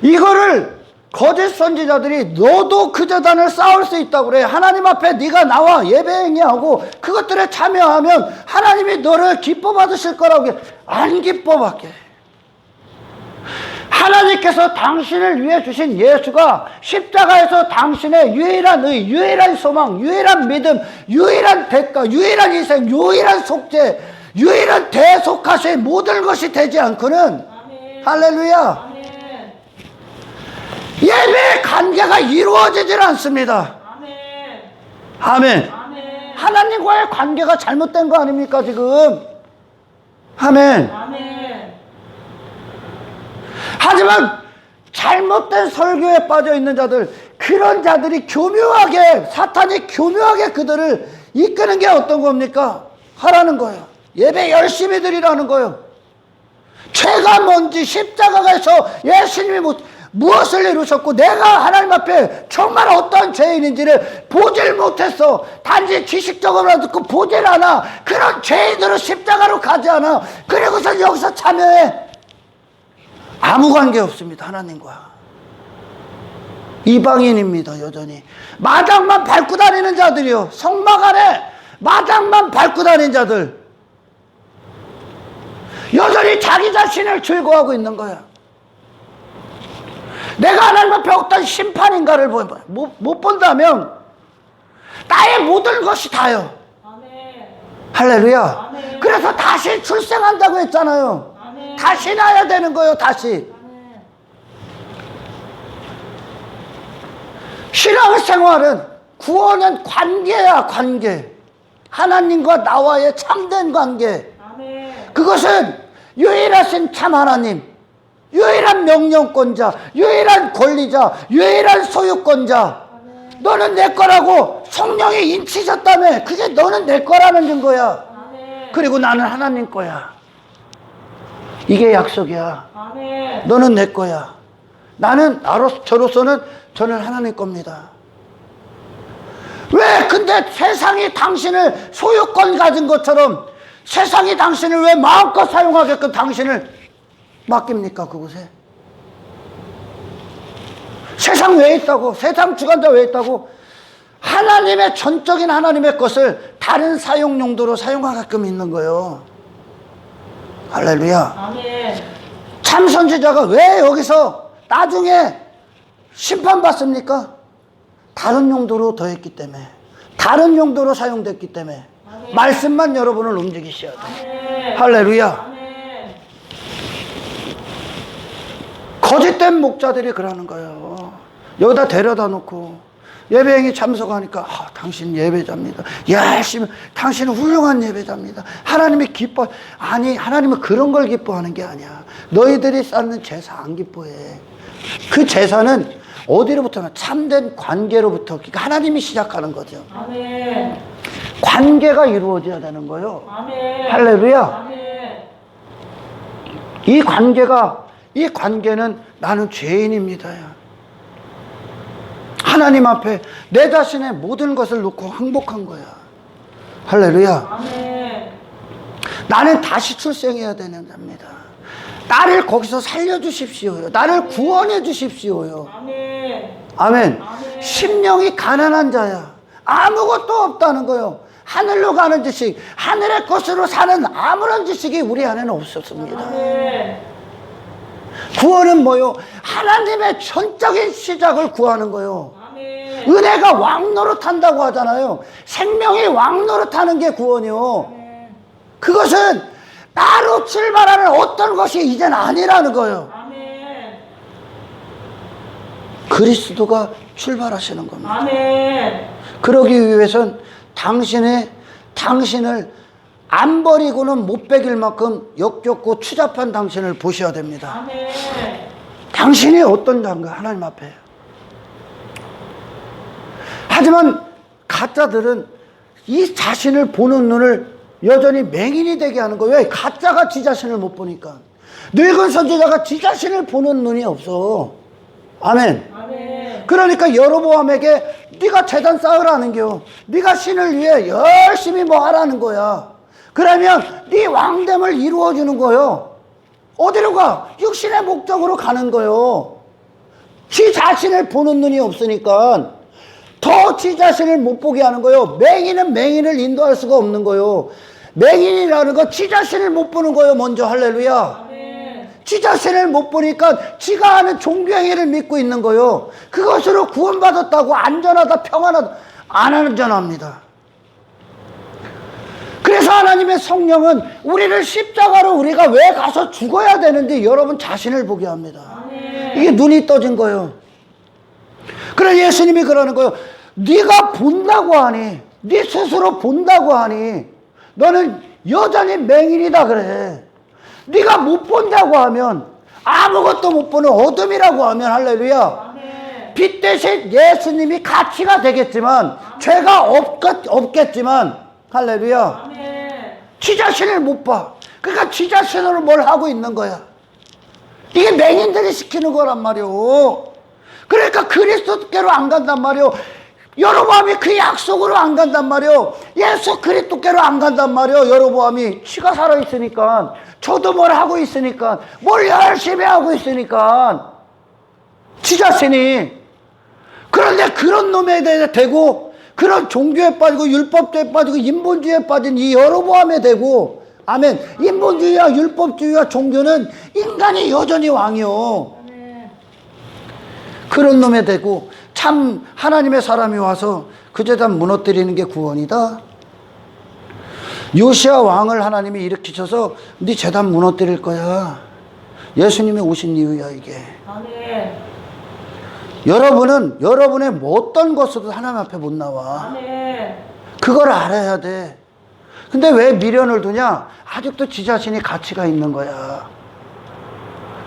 Speaker 1: 이거를 거짓 선지자들이 너도 그 재단을 쌓을 수 있다고 그래. 하나님 앞에 네가 나와 예배 행위하고 그것들에 참여하면 하나님이 너를 기뻐 받으실 거라고. 안 기뻐 받게. 하나님께서 당신을 위해 주신 예수가 십자가에서 당신의 유일한 의, 유일한 소망, 유일한 믿음, 유일한 대가, 유일한 희생, 유일한 속죄, 유일한 대속하신 모든 것이 되지 않고는 아멘. 할렐루야. 아멘. 예배의 관계가 이루어지질 않습니다. 아멘. 아멘. 아멘. 하나님과의 관계가 잘못된 거 아닙니까 지금? 아멘. 아멘. 하지만 잘못된 설교에 빠져 있는 자들, 그런 자들이 교묘하게, 사탄이 교묘하게 그들을 이끄는 게 어떤 겁니까? 하라는 거예요. 예배 열심히 드리라는 거예요. 죄가 뭔지, 십자가에서 예수님이 무엇을 이루셨고 내가 하나님 앞에 정말 어떤 죄인인지를 보질 못했어. 단지 지식적으로 듣고 보질 않아. 그런 죄인으로 십자가로 가지 않아. 그리고서 여기서 참여해. 아무 관계 없습니다. 하나님과. 이방인입니다. 여전히 마당만 밟고 다니는 자들이요. 성막 안에 마당만 밟고 다니는 자들, 여전히 자기 자신을 즐거워하고 있는 거야. 내가 하나님 앞에 어떤 심판인가를 못 본다면 나의 모든 것이 다요. 아멘. 할렐루야. 아멘. 그래서 다시 출생한다고 했잖아요. 아멘. 다시 나야 되는 거예요. 다시. 아멘. 신앙생활은, 구원은 관계야. 관계. 하나님과 나와의 참된 관계. 아멘. 그것은 유일하신 참 하나님, 유일한 명령권자, 유일한 권리자, 유일한 소유권자. 아멘. 너는 내 거라고 성령이 인치셨다며. 그게 너는 내 거라는 증거야. 아멘. 그리고 나는 하나님 거야. 이게 약속이야. 아멘. 너는 내 거야. 나는 저로서는 저는 하나님 겁니다. 왜 근데 세상이 당신을 소유권 가진 것처럼 세상이 당신을 왜 마음껏 사용하게끔 당신을 맡깁니까? 그곳에 세상 왜 있다고? 세상 주관자 왜 있다고? 하나님의 전적인 하나님의 것을 다른 사용 용도로 사용하게끔 있는 거예요. 할렐루야. 아멘. 참 선지자가 왜 여기서 나중에 심판받습니까? 다른 용도로 더했기 때문에, 다른 용도로 사용됐기 때문에. 아멘. 말씀만 여러분을 움직이셔야 돼. 아멘. 할렐루야. 아멘. 거짓된 목자들이 그러는 거예요. 여기다 데려다 놓고 예배행위 참석하니까 당신 예배자입니다. 열심히 당신은 훌륭한 예배자입니다. 하나님이 기뻐. 아니, 하나님은 그런 걸 기뻐하는 게 아니야. 너희들이 쌓는 제사 안 기뻐해. 그 제사는 어디로부터나 참된 관계로부터, 그러니까 하나님이 시작하는 거죠.
Speaker 2: 아멘.
Speaker 1: 관계가 이루어져야 되는 거예요.
Speaker 2: 아멘.
Speaker 1: 할렐루야.
Speaker 2: 아멘.
Speaker 1: 이 관계는 나는 죄인입니다. 하나님 앞에 내 자신의 모든 것을 놓고 항복한 거야. 할렐루야.
Speaker 2: 아멘.
Speaker 1: 나는 다시 출생해야 되는 자입니다. 나를 거기서 살려주십시오요. 나를 구원해 주십시오요.
Speaker 2: 아멘.
Speaker 1: 아멘.
Speaker 2: 아멘.
Speaker 1: 심령이 가난한 자야. 아무것도 없다는 거요. 하늘로 가는 지식, 하늘의 것으로 사는 아무런 지식이 우리 안에는 없었습니다.
Speaker 2: 아멘.
Speaker 1: 구원은 뭐요? 하나님의 전적인 시작을 구하는 거요.
Speaker 2: 아멘.
Speaker 1: 은혜가 왕노릇한다고 하잖아요. 생명이 왕노릇하는 게 구원이요. 그것은 나로 출발하는 어떤 것이 이젠 아니라는 거예요.
Speaker 2: 아멘.
Speaker 1: 그리스도가 출발하시는 겁니다.
Speaker 2: 아멘.
Speaker 1: 그러기 위해선 당신을 안 버리고는 못 베길 만큼 역겹고 추잡한 당신을 보셔야 됩니다.
Speaker 2: 아멘.
Speaker 1: 당신이 어떤 자인가 하나님 앞에. 하지만 가짜들은 이 자신을 보는 눈을 여전히 맹인이 되게 하는 거예요. 왜? 가짜가 지 자신을 못 보니까. 늙은 선지자가 지 자신을 보는 눈이 없어. 아멘.
Speaker 2: 아멘.
Speaker 1: 그러니까 여로보암에게 네가 제단 쌓으라는 겨. 네가 신을 위해 열심히 뭐 하라는 거야. 그러면 네 왕됨을 이루어주는 거요. 어디로 가? 육신의 목적으로 가는 거요. 지 자신을 보는 눈이 없으니까 더 지 자신을 못 보게 하는 거요. 맹인은 맹인을 인도할 수가 없는 거요. 맹인이라는 거 지 자신을 못 보는 거요. 먼저. 할렐루야.
Speaker 2: 아멘.
Speaker 1: 지 자신을 못 보니까 지가 하는 종교행위를 믿고 있는 거요. 그것으로 구원받았다고 안전하다 평안하다 안 안전합니다. 그래서 하나님의 성령은 우리를 십자가로 우리가 왜 가서 죽어야 되는지 여러분 자신을 보게 합니다.
Speaker 2: 아멘.
Speaker 1: 이게 눈이 떠진 거예요. 그래 예수님이 그러는 거예요. 네가 본다고 하니, 네 스스로 본다고 하니 너는 여전히 맹인이다 그래. 네가 못 본다고 하면, 아무것도 못 보는 어둠이라고 하면, 할렐루야,
Speaker 2: 아멘.
Speaker 1: 빛 대신 예수님이 가치가 되겠지만 죄가 없겠지만, 할렐루야,
Speaker 2: 아멘.
Speaker 1: 지 자신을 못 봐. 그러니까 지 자신으로 뭘 하고 있는 거야. 이게 맹인들이 시키는 거란 말이오. 그러니까 그리스도께로 안 간단 말이오. 여로보암이 그 약속으로 안 간단 말이오. 예수 그리스도께로 안 간단 말이오. 여로보암이 지가 살아있으니까, 저도 뭘 하고 있으니까, 뭘 열심히 하고 있으니까, 지 자신이. 그런데 그런 놈에 대해 대고, 그런 종교에 빠지고 율법주의에 빠지고 인본주의에 빠진 이 여로보암에 대고, 아멘, 인본주의와 율법주의와 종교는 인간이 여전히 왕이요.
Speaker 2: 아멘.
Speaker 1: 그런 놈에 대고 참 하나님의 사람이 와서 그 제단 무너뜨리는 게 구원이다. 요시야 왕을 하나님이 일으키셔서 네 제단 무너뜨릴 거야. 예수님이 오신 이유야 이게.
Speaker 2: 아멘.
Speaker 1: 여러분은 여러분의 뭐 어떤 것으로도 하나님 앞에 못 나와.
Speaker 2: 아멘.
Speaker 1: 그걸 알아야 돼. 근데 왜 미련을 두냐? 아직도 지 자신이 가치가 있는 거야.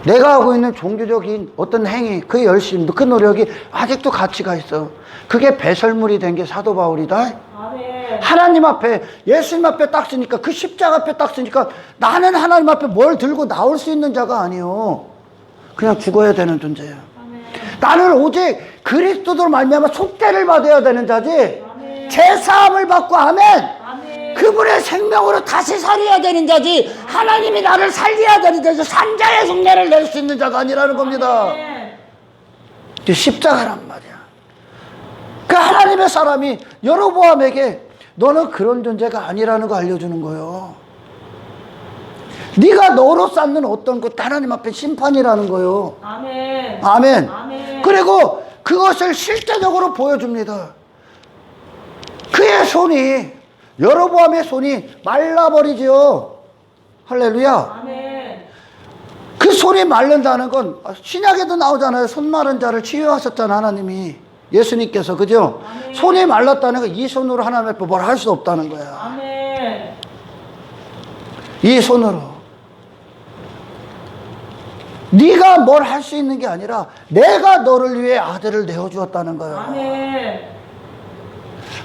Speaker 1: 내가 하고 있는 종교적인 어떤 행위, 그 열심, 그 노력이 아직도 가치가 있어. 그게 배설물이 된 게 사도 바울이다.
Speaker 2: 아멘.
Speaker 1: 하나님 앞에, 예수님 앞에 딱 쓰니까, 그 십자가 앞에 딱 쓰니까 나는 하나님 앞에 뭘 들고 나올 수 있는 자가 아니요. 그냥 죽어야 되는 존재야.
Speaker 2: 아멘.
Speaker 1: 나는 오직 그리스도로 말미암아 속죄를 받아야 되는 자지,
Speaker 2: 아멘.
Speaker 1: 제사함을 받고, 아멘,
Speaker 2: 아멘.
Speaker 1: 그분의 생명으로 다시 살아야 되는 자지, 하나님이 나를 살려야 되는 자지, 산자의 흉내를 낼 수 있는 자가 아니라는 겁니다.
Speaker 2: 아멘.
Speaker 1: 이게 십자가란 말이야. 그 하나님의 사람이 여로보암에게 너는 그런 존재가 아니라는 거 알려주는 거예요. 네가 너로 쌓는 어떤 것 하나님 앞에 심판이라는 거예요.
Speaker 2: 아멘.
Speaker 1: 아멘.
Speaker 2: 아멘.
Speaker 1: 그리고 그것을 실제적으로 보여줍니다. 그의 손이, 여로보암의 손이 말라버리지요. 할렐루야.
Speaker 2: 아멘.
Speaker 1: 그 손이 마른다는 건 신약에도 나오잖아요. 손 마른 자를 치유하셨잖아, 하나님이. 예수님께서, 그죠?
Speaker 2: 아멘.
Speaker 1: 손이 말랐다는 건 이 손으로 하나님 앞에 뭘 할 수 없다는 거야.
Speaker 2: 아멘.
Speaker 1: 이 손으로. 네가 뭘 할 수 있는 게 아니라 내가 너를 위해 아들을 내어주었다는 거야.
Speaker 2: 아멘.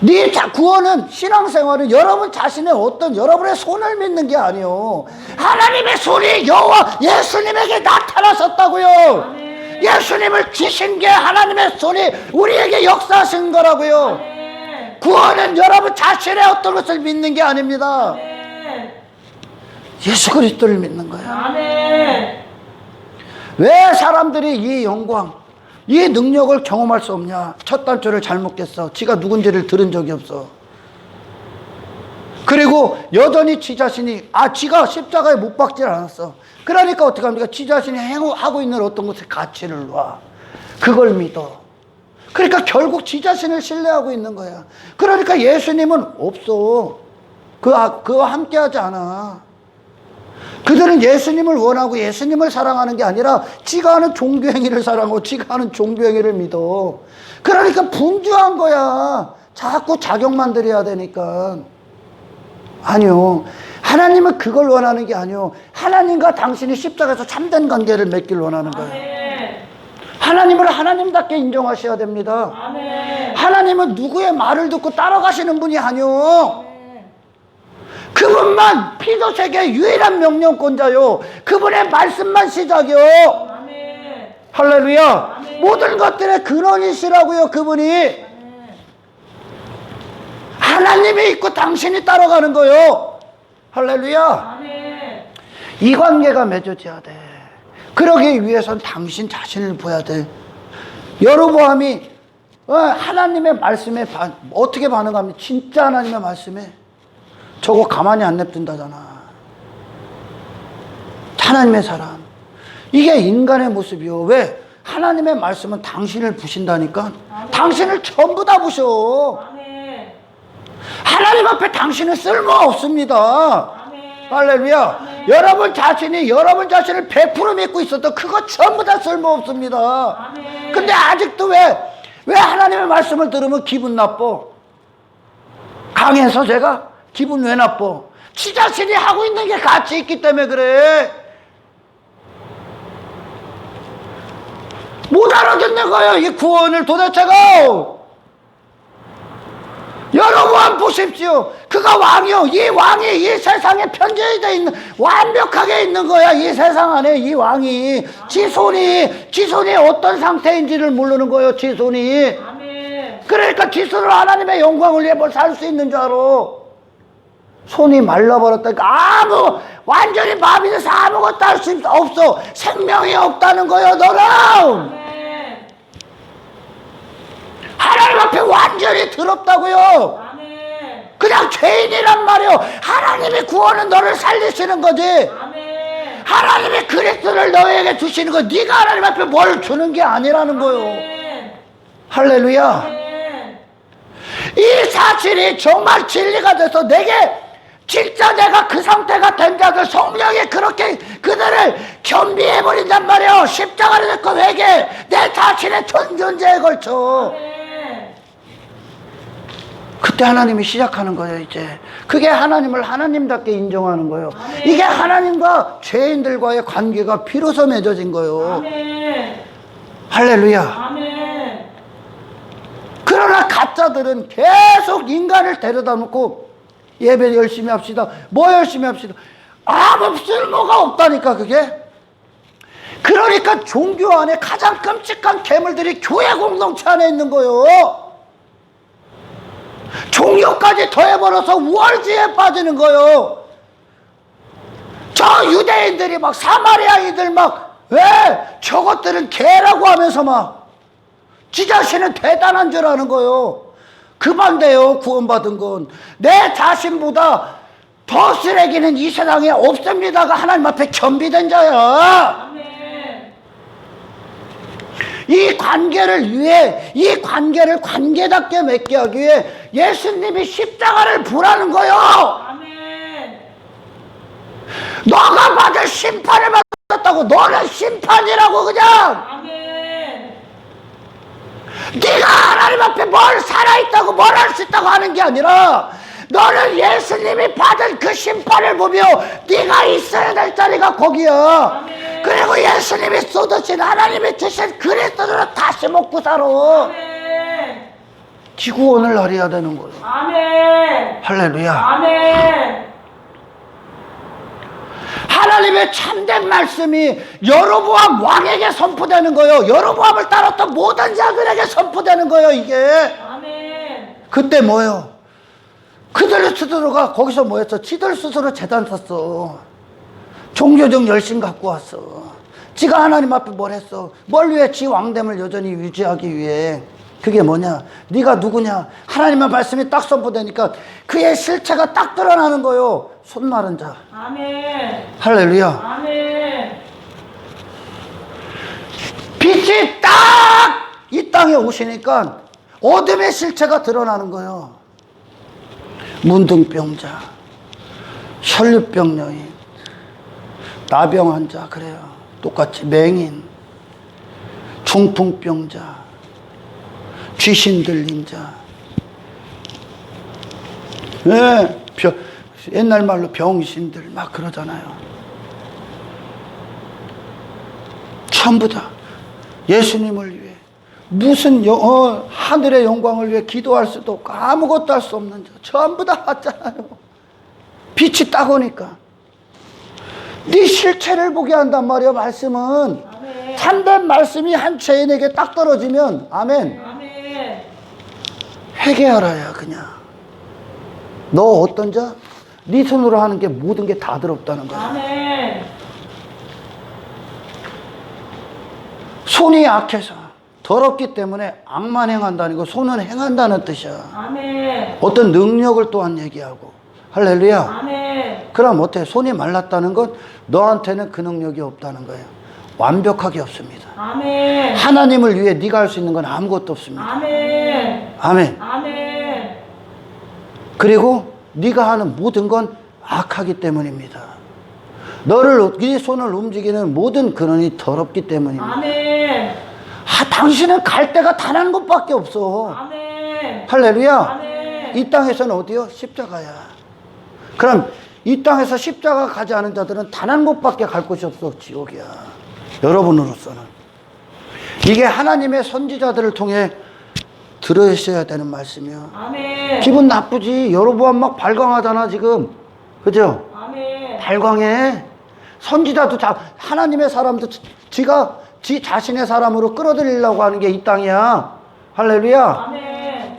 Speaker 1: 네 구원은, 신앙생활은 여러분 자신의 어떤 여러분의 손을 믿는 게 아니요, 하나님의 손이 여호와 예수님에게 나타나셨다고요.
Speaker 2: 아멘.
Speaker 1: 예수님을 주신 게 하나님의 손이 우리에게 역사하신 거라고요.
Speaker 2: 아멘.
Speaker 1: 구원은 여러분 자신의 어떤 것을 믿는 게 아닙니다.
Speaker 2: 아멘.
Speaker 1: 예수 그리스도를 믿는 거예요.
Speaker 2: 아멘.
Speaker 1: 왜 사람들이 이 영광, 이 능력을 경험할 수 없냐? 첫 단추를 잘못 깼어. 지가 누군지를 들은 적이 없어. 그리고 여전히 지 자신이, 지가 십자가에 못 박질 않았어. 그러니까 어떻게 합니까? 지 자신이 하고 있는 어떤 것에 가치를 놔. 그걸 믿어. 그러니까 결국 지 자신을 신뢰하고 있는 거야. 그러니까 예수님은 없어. 그와 함께 하지 않아. 그들은 예수님을 원하고 예수님을 사랑하는 게 아니라 지가 하는 종교행위를 사랑하고 지가 하는 종교행위를 믿어. 그러니까 분주한 거야. 자꾸 자격만 들여야 되니까. 아니요, 하나님은 그걸 원하는 게 아니요, 하나님과 당신이 십자가에서 참된 관계를 맺길 원하는 거예요.
Speaker 2: 아멘.
Speaker 1: 하나님을 하나님답게 인정하셔야 됩니다.
Speaker 2: 아멘.
Speaker 1: 하나님은 누구의 말을 듣고 따라가시는 분이 아니요, 그분만 피도세계의 유일한 명령권자요, 그분의 말씀만 시작이요.
Speaker 2: 아멘.
Speaker 1: 할렐루야.
Speaker 2: 아멘.
Speaker 1: 모든 것들의 근원이시라고요. 그분이.
Speaker 2: 아멘.
Speaker 1: 하나님이 있고 당신이 따라가는 거요. 할렐루야.
Speaker 2: 아멘.
Speaker 1: 이 관계가 맺어져야 돼. 그러기 위해선 당신 자신을 보야 돼. 여로보암이 하나님의 말씀에 어떻게 반응합니까? 진짜 하나님의 말씀에 저거 가만히 안 냅둔다잖아. 하나님의 사람. 이게 인간의 모습이요. 왜? 하나님의 말씀은 당신을 부신다니까.
Speaker 2: 아멘.
Speaker 1: 당신을 전부 다 부셔.
Speaker 2: 아멘.
Speaker 1: 하나님 앞에 당신은 쓸모없습니다.
Speaker 2: 아멘.
Speaker 1: 할렐루야.
Speaker 2: 아멘.
Speaker 1: 여러분 자신이 여러분 자신을 100% 믿고 있어도 그거 전부 다 쓸모없습니다.
Speaker 2: 아멘.
Speaker 1: 근데 아직도 왜 하나님의 말씀을 들으면 기분 나빠? 강해서 제가? 기분 왜 나빠? 지 자신이 하고 있는 게 가치 있기 때문에 그래. 못 알아듣는 거예요, 이 구원을 도대체가. 여러분 보십시오. 그가 왕이요. 이 왕이 이 세상에 편재되어 있는, 완벽하게 있는 거야. 이 세상 안에 이 왕이. 지 손이 어떤 상태인지를 모르는 거예요. 지 손이.
Speaker 2: 아멘.
Speaker 1: 그러니까 지 손으로 하나님의 영광을 위해 뭘 살 수 있는 줄 알아. 손이 말라버렸다니까. 완전히 마비 돼서 아무것도 할 수 없어. 생명이 없다는 거예요, 너는.
Speaker 2: 아멘.
Speaker 1: 하나님 앞에 완전히 더럽다고요.
Speaker 2: 아멘.
Speaker 1: 그냥 죄인이란 말이요. 하나님의 구원은 너를 살리시는 거지.
Speaker 2: 아멘.
Speaker 1: 하나님의 그리스도를 너에게 주시는 거. 네가 하나님 앞에 뭘 주는 게 아니라는 거요.
Speaker 2: 아멘.
Speaker 1: 할렐루야.
Speaker 2: 아멘.
Speaker 1: 이 사실이 정말 진리가 돼서 내게 진짜 내가 그 상태가 된 자들, 성령이 그렇게 그들을 겸비해버린단 말이에요. 십자가를 졌고 회개, 내 자신의 전 존재에 걸쳐.
Speaker 2: 아멘.
Speaker 1: 그때 하나님이 시작하는 거예요. 이제 그게 하나님을 하나님답게 인정하는 거예요.
Speaker 2: 아멘.
Speaker 1: 이게 하나님과 죄인들과의 관계가 비로소 맺어진 거예요.
Speaker 2: 아멘.
Speaker 1: 할렐루야.
Speaker 2: 아멘.
Speaker 1: 그러나 가짜들은 계속 인간을 데려다 놓고 예배 열심히 합시다, 뭐 열심히 합시다, 아무 쓸모가 없다니까. 그게. 그러니까 종교 안에 가장 끔찍한 괴물들이 교회 공동체 안에 있는 거예요. 종교까지 더해버려서 우월주의에 빠지는 거예요. 저 유대인들이 막 사마리아인들 막, 왜 저것들은 개라고 하면서 막 지 자신은 대단한 줄 아는 거예요. 그 반대요. 구원받은 건 내 자신보다 더 쓰레기는 이 세상에 없습니다가 하나님 앞에 겸비된 자야.
Speaker 2: 아멘.
Speaker 1: 이 관계를 위해, 이 관계를 관계답게 맺게 하기 위해 예수님이 십자가를 부라는 거요.
Speaker 2: 아멘.
Speaker 1: 너가 받을 심판을 받았다. 아니라고. 너는 심판이라고 그냥.
Speaker 2: 아멘.
Speaker 1: 네가 하나님 앞에 뭘 살아있다고 뭘 할 수 있다고 하는 게 아니라 너는 예수님이 받은 그 심판을 보며 네가 있어야 될 자리가 거기야.
Speaker 2: 아멘.
Speaker 1: 그리고 예수님이 쏟으신 하나님이 주신 그리스도로 다시 먹고 살아.
Speaker 2: 아멘.
Speaker 1: 지구원을 알아야 되는 거예요.
Speaker 2: 아멘.
Speaker 1: 할렐루야.
Speaker 2: 아멘.
Speaker 1: 하나님의 참된 말씀이 여로보암 왕에게 선포되는 거예요. 여로보암을 따랐던 모든 자들에게 선포되는 거예요. 이게
Speaker 2: 아멘.
Speaker 1: 그때 뭐예요? 그들 스스로가 거기서 뭐 했어? 지들 스스로 재단 샀어. 종교적 열심 갖고 왔어. 지가 하나님 앞에 뭘 했어? 뭘 위해 지 왕됨을 여전히 유지하기 위해. 그게 뭐냐? 네가 누구냐? 하나님의 말씀이 딱 선포되니까 그의 실체가 딱 드러나는 거예요. 손 마른 자.
Speaker 2: 아멘.
Speaker 1: 할렐루야.
Speaker 2: 아멘.
Speaker 1: 빛이 딱 이 땅에 오시니까 어둠의 실체가 드러나는 거예요. 문둥병자, 혈류병 여인, 나병 환자, 그래요. 똑같이 맹인, 중풍병자, 귀신 들린 자. 네, 옛날 말로 병신들 막 그러잖아요. 전부 다 예수님을 위해 무슨 하늘의 영광을 위해 기도할 수도 없고 아무것도 할 수 없는 자 전부 다 왔잖아요. 빛이 딱 오니까 네 실체를 보게 한단 말이에요. 말씀은
Speaker 2: 아멘.
Speaker 1: 참된 말씀이 한 죄인에게 딱 떨어지면 아멘.
Speaker 2: 아멘.
Speaker 1: 회개하라야. 그냥 너 어떤 자? 네 손으로 하는 게 모든 게 다 더럽다는 거야.
Speaker 2: 아멘.
Speaker 1: 손이 약해서 더럽기 때문에 악만 행한다는 거, 손은 행한다는 뜻이야.
Speaker 2: 아멘.
Speaker 1: 어떤 능력을 또한 얘기하고. 할렐루야.
Speaker 2: 아멘.
Speaker 1: 그럼 어때? 손이 말랐다는 건 너한테는 그 능력이 없다는 거예요. 완벽하게 없습니다.
Speaker 2: 아멘.
Speaker 1: 하나님을 위해 네가 할 수 있는 건 아무것도 없습니다.
Speaker 2: 아멘.
Speaker 1: 아멘.
Speaker 2: 아멘.
Speaker 1: 그리고 네가 하는 모든 건 악하기 때문입니다. 네 손을 움직이는 모든 근원이 더럽기 때문입니다.
Speaker 2: 아멘.
Speaker 1: 당신은 갈 데가 단 한 곳밖에 없어.
Speaker 2: 아멘.
Speaker 1: 할렐루야.
Speaker 2: 아멘.
Speaker 1: 이 땅에서는 어디요? 십자가야. 그럼 이 땅에서 십자가 가지 않은 자들은 단 한 곳밖에 갈 곳이 없어. 지옥이야. 여러분으로서는. 이게 하나님의 선지자들을 통해 들으셔야 되는 말씀이요.
Speaker 2: 아멘.
Speaker 1: 기분 나쁘지. 여로보암 막 발광하잖아 지금. 그죠?
Speaker 2: 아멘.
Speaker 1: 발광해. 선지자도 하나님의 사람도 지 자신의 사람으로 끌어들이려고 하는 게 이 땅이야. 할렐루야.
Speaker 2: 아멘.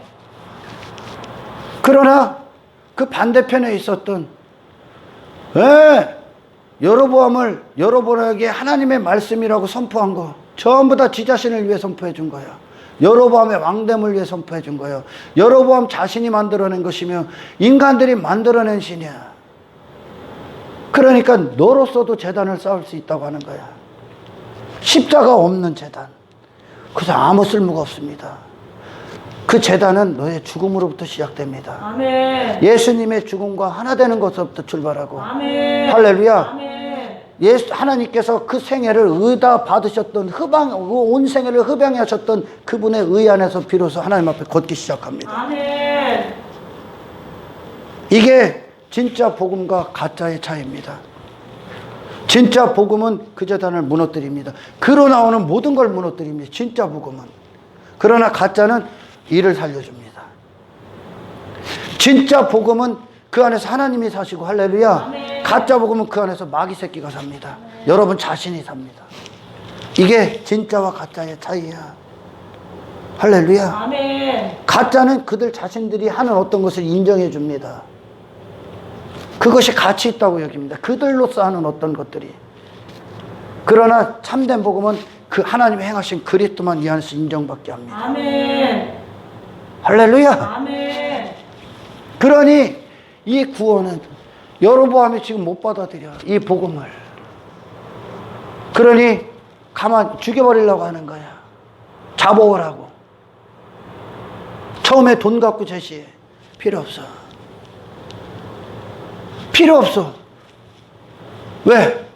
Speaker 1: 그러나 그 반대편에 있었던 여로보암에게 하나님의 말씀이라고 선포한 거 전부 다 지 자신을 위해 선포해 준 거야. 여로보암의 왕됨을 위해 선포해 준 거예요. 여로보암 자신이 만들어낸 것이며 인간들이 만들어낸 신이야. 그러니까 너로서도 재단을 쌓을 수 있다고 하는 거야. 십자가 없는 재단. 그래서 아무 쓸모가 없습니다. 그 재단은 너의 죽음으로부터 시작됩니다.
Speaker 2: 아멘.
Speaker 1: 예수님의 죽음과 하나 되는 것부터 출발하고.
Speaker 2: 아멘.
Speaker 1: 할렐루야.
Speaker 2: 아멘.
Speaker 1: 하나님께서 그 생애를 의다 받으셨던 온 생애를 흡양하셨던 그분의 의 안에서 비로소 하나님 앞에 걷기 시작합니다.
Speaker 2: 아멘.
Speaker 1: 이게 진짜 복음과 가짜의 차이입니다. 진짜 복음은 그 재단을 무너뜨립니다. 그로 나오는 모든 걸 무너뜨립니다. 진짜 복음은. 그러나 가짜는 이를 살려줍니다. 진짜 복음은 그 안에서 하나님이 사시고 할렐루야.
Speaker 2: 아멘.
Speaker 1: 가짜 복음은 그 안에서 마귀 새끼가 삽니다. 여러분 자신이 삽니다. 이게 진짜와 가짜의 차이야. 할렐루야.
Speaker 2: 아멘.
Speaker 1: 가짜는 그들 자신들이 하는 어떤 것을 인정해 줍니다. 그것이 가치 있다고 여깁니다. 그들로서 하는 어떤 것들이. 그러나 참된 복음은 그 하나님이 행하신 그리스도만 이 안에서 인정받게 합니다.
Speaker 2: 아멘.
Speaker 1: 할렐루야.
Speaker 2: 아멘.
Speaker 1: 그러니 이 구원은 여로보암이 지금 못 받아들여. 이 복음을. 그러니 가만 죽여버리려고 하는 거야. 잡아오라고. 처음에 돈 갖고 제시해. 필요 없어. 필요 없어. 왜?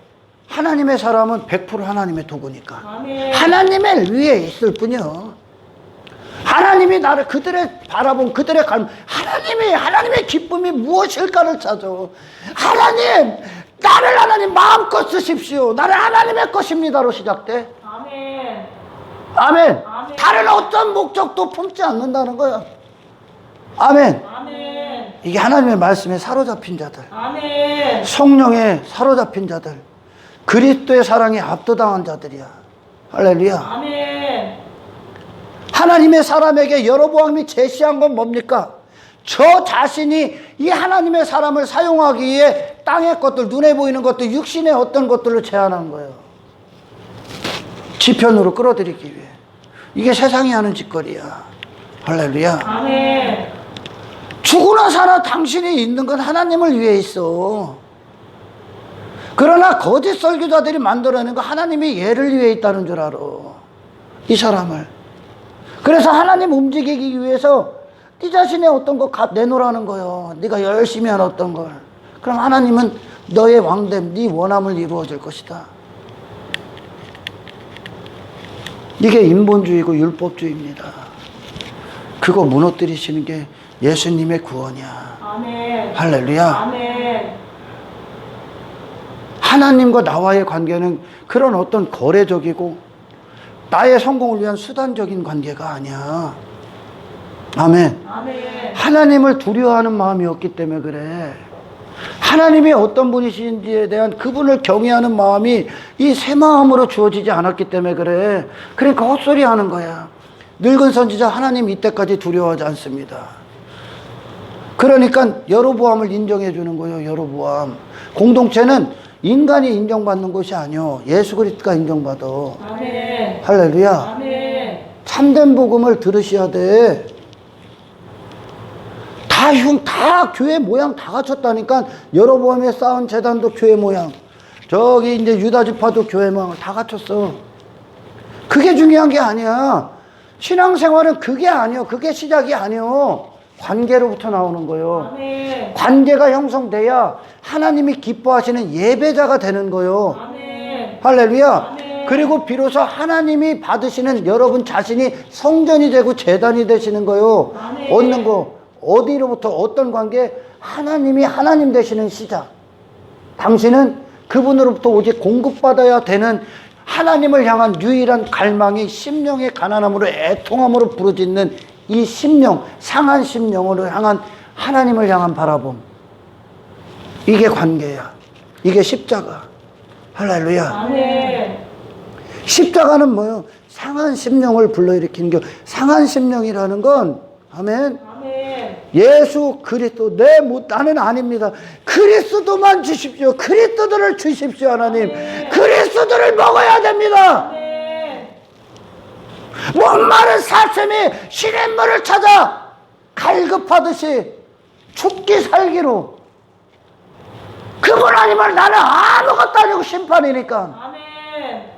Speaker 1: 하나님의 사람은 100% 하나님의 도구니까.
Speaker 2: 아멘.
Speaker 1: 하나님의 위에 있을 뿐이요. 하나님이 나를 그들의 바라본 그들의 갈망, 하나님의 기쁨이 무엇일까를 찾아. 하나님, 나를 하나님 마음껏 쓰십시오. 나는 하나님의 것입니다로 시작돼.
Speaker 2: 아멘.
Speaker 1: 아멘.
Speaker 2: 아멘.
Speaker 1: 다른 어떤 목적도 품지 않는다는 거야. 아멘.
Speaker 2: 아멘.
Speaker 1: 이게 하나님의 말씀에 사로잡힌 자들,
Speaker 2: 아멘.
Speaker 1: 성령에 사로잡힌 자들, 그리스도의 사랑에 압도당한 자들이야. 할렐루야.
Speaker 2: 아멘.
Speaker 1: 하나님의 사람에게 여로보암이 제시한 건 뭡니까? 저 자신이 이 하나님의 사람을 사용하기 위해 땅의 것들, 눈에 보이는 것들, 육신의 어떤 것들을 제한한 거예요. 지편으로 끌어들이기 위해. 이게 세상이 하는 짓거리야. 할렐루야.
Speaker 2: 아멘.
Speaker 1: 죽으나 살아 당신이 있는 건 하나님을 위해 있어. 그러나 거짓 설교자들이 만들어낸 거 하나님이 얘를 위해 있다는 줄 알아. 이 사람을. 그래서 하나님 움직이기 위해서 네 자신의 어떤 거 내놓으라는 거예요. 네가 열심히 한 어떤 걸. 그럼 하나님은 너의 왕됨, 네 원함을 이루어질 것이다. 이게 인본주의고 율법주의입니다. 그거 무너뜨리시는 게 예수님의 구원이야.
Speaker 2: 아멘.
Speaker 1: 할렐루야.
Speaker 2: 아멘.
Speaker 1: 하나님과 나와의 관계는 그런 어떤 거래적이고 나의 성공을 위한 수단적인 관계가 아니야. 아멘.
Speaker 2: 아멘.
Speaker 1: 하나님을 두려워하는 마음이 없기 때문에 그래. 하나님이 어떤 분이신지에 대한 그분을 경외하는 마음이 이 새 마음으로 주어지지 않았기 때문에 그래. 그러니까 헛소리 하는 거야. 늙은 선지자 하나님 이때까지 두려워하지 않습니다. 그러니까 여로보암을 인정해 주는 거예요. 여로보암. 공동체는 인간이 인정받는 것이 아니요, 예수 그리스도가 인정받아.
Speaker 2: 아멘.
Speaker 1: 할렐루야.
Speaker 2: 아멘.
Speaker 1: 참된 복음을 들으셔야 돼. 다 교회 모양 다 갖췄다니까. 여로보암에 쌓은 제단도 교회 모양, 저기 이제 유다 지파도 교회 모양을 다 갖췄어. 그게 중요한 게 아니야. 신앙생활은 그게 아니요, 그게 시작이 아니요. 관계로부터 나오는 거예요.
Speaker 2: 아멘.
Speaker 1: 관계가 형성돼야 하나님이 기뻐하시는 예배자가 되는 거예요.
Speaker 2: 아멘.
Speaker 1: 할렐루야.
Speaker 2: 아멘.
Speaker 1: 그리고 비로소 하나님이 받으시는 여러분 자신이 성전이 되고 제단이 되시는 거예요.
Speaker 2: 아멘.
Speaker 1: 얻는 거 어디로부터 어떤 관계? 하나님이 하나님 되시는 시작. 당신은 그분으로부터 오직 공급받아야 되는 하나님을 향한 유일한 갈망이 심령의 가난함으로 애통함으로 부르짖는 이 심령, 상한 심령으로 향한 하나님을 향한 바라봄. 이게 관계야. 이게 십자가. 할렐루야.
Speaker 2: 아멘.
Speaker 1: 십자가는 뭐예요? 상한 심령을 불러일으키는 게. 상한 심령이라는 건, 아멘,
Speaker 2: 아멘.
Speaker 1: 예수 그리스도, 나는 아닙니다. 그리스도만 주십시오. 그리스도들을 주십시오. 하나님, 그리스도들을 먹어야 됩니다.
Speaker 2: 아멘.
Speaker 1: 목마른 사슴이 시냇물을 찾아 갈급하듯이 죽기 살기로, 그분 아니면 나는 아무것도 아니고 심판이니까
Speaker 2: 아멘.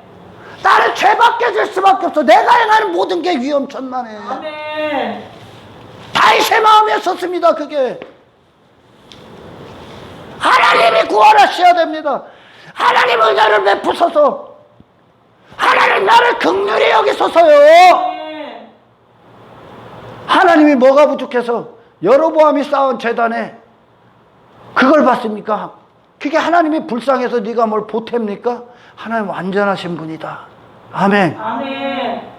Speaker 1: 나는 죄밖에 질 수밖에 없어. 내가 행하는 모든 게 위험천만해.
Speaker 2: 아멘.
Speaker 1: 다윗의 마음이었었습니다. 그게 하나님이 구원하셔야 됩니다. 하나님을 나를 베푸소서. 하나님 나를 긍휼히 여기소서요.
Speaker 2: 아멘.
Speaker 1: 하나님이 뭐가 부족해서 여로보암이 쌓은 제단에 그걸 봤습니까? 그게 하나님이 불쌍해서 네가 뭘 보탭니까? 하나님 완전하신 분이다. 아멘.
Speaker 2: 아멘.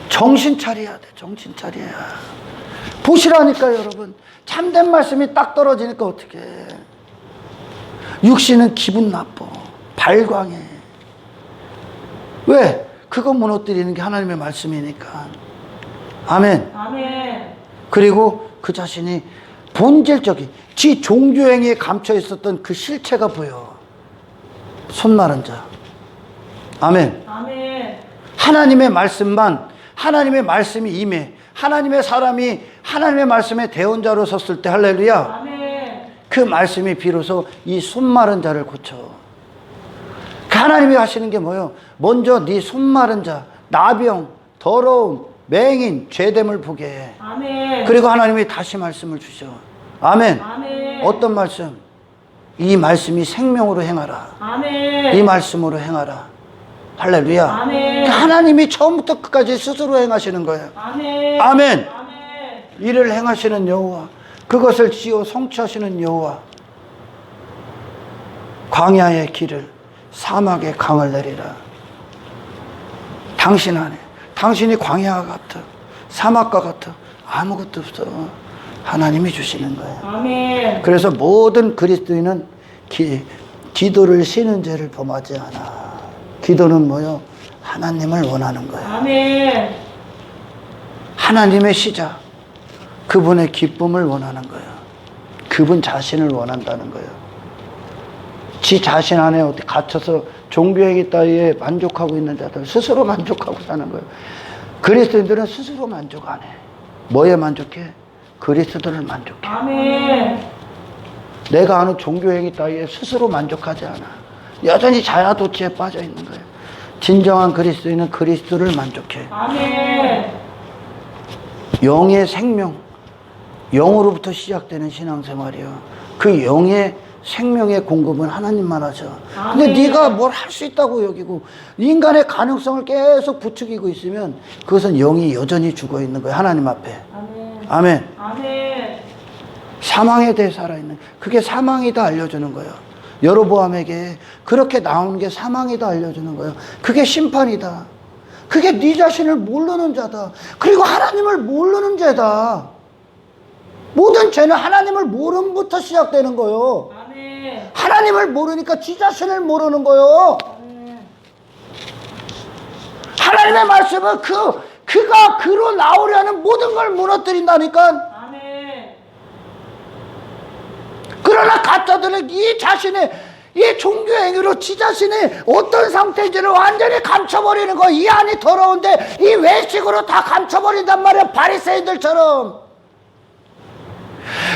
Speaker 1: 정신 차려야 돼. 정신 차려야. 보시라니까 여러분. 참된 말씀이 딱 떨어지니까 어떡해. 육신은 기분 나빠. 발광해. 왜? 그거 무너뜨리는 게 하나님의 말씀이니까. 아멘.
Speaker 2: 아멘.
Speaker 1: 그리고 그 자신이 본질적인 지 종교행위에 감춰 있었던 그 실체가 보여. 손 마른 자. 아멘.
Speaker 2: 아멘.
Speaker 1: 하나님의 말씀만, 하나님의 말씀이 임해 하나님의 사람이 하나님의 말씀에 대언자로 섰을 때, 할렐루야,
Speaker 2: 아멘.
Speaker 1: 그 말씀이 비로소 이 손 마른 자를 고쳐. 그 하나님이 하시는 게 뭐예요? 먼저 네 손 마른 자, 나병, 더러움, 맹인, 죄됨을 보게 해.
Speaker 2: 아멘.
Speaker 1: 그리고 하나님이 다시 말씀을 주셔. 아멘.
Speaker 2: 아멘.
Speaker 1: 어떤 말씀? 이 말씀이 생명으로 행하라.
Speaker 2: 아멘.
Speaker 1: 이 말씀으로 행하라. 할렐루야.
Speaker 2: 아멘.
Speaker 1: 하나님이 처음부터 끝까지 스스로 행하시는 거예요.
Speaker 2: 아멘.
Speaker 1: 아멘.
Speaker 2: 아멘.
Speaker 1: 이를 행하시는 여호와, 그것을 지어 성취하시는 여호와, 광야의 길을, 사막의 강을 내리라. 당신 안에, 당신이 광야와 같아, 사막과 같아, 아무것도 없어. 하나님이 주시는 거예요.
Speaker 2: 아멘.
Speaker 1: 그래서 모든 그리스도인은 기도를 쉬는 죄를 범하지 않아. 기도는 뭐요? 하나님을 원하는 거예요.
Speaker 2: 아멘.
Speaker 1: 하나님의 시작, 그분의 기쁨을 원하는 거예요. 그분 자신을 원한다는 거예요. 지 자신 안에 어디 갇혀서 종교행위 따위에 만족하고 있는 자들, 스스로 만족하고 사는 거예요. 그리스도인들은 스스로 만족 안 해. 뭐에 만족해? 그리스도를 만족해.
Speaker 2: 아멘.
Speaker 1: 내가 아는 종교행위 따위에 스스로 만족하지 않아. 여전히 자아도취에 빠져 있는 거예요. 진정한 그리스도인은 그리스도를 만족해.
Speaker 2: 아멘.
Speaker 1: 영의 생명, 영으로부터 시작되는 신앙생활이요. 그 영의 생명의 공급은 하나님만 하셔. 근데
Speaker 2: 아멘.
Speaker 1: 네가 뭘 할 수 있다고 여기고 인간의 가능성을 계속 부추기고 있으면 그것은 영이 여전히 죽어 있는 거예요. 하나님 앞에.
Speaker 2: 아멘.
Speaker 1: 아멘.
Speaker 2: 아멘.
Speaker 1: 사망에 대해 살아있는, 그게 사망이다 알려주는 거예요. 여로보암에게 그렇게 나오는 게 사망이다 알려주는 거예요. 그게 심판이다. 그게 네 자신을 모르는 자다. 그리고 하나님을 모르는 죄다. 모든 죄는 하나님을 모름부터 시작되는 거예요.
Speaker 2: 아멘.
Speaker 1: 하나님을 모르니까 지 자신을 모르는 거예요.
Speaker 2: 아멘.
Speaker 1: 하나님의 말씀은 그가 그로 나오려는 모든 걸 무너뜨린다니까.
Speaker 2: 아멘.
Speaker 1: 그러나 가짜들은 이 자신의 이 종교행위로 지 자신이 어떤 상태인지를 완전히 감춰버리는 거. 이 안이 더러운데 이 외식으로 다 감춰버린단 말이야. 바리새인들처럼.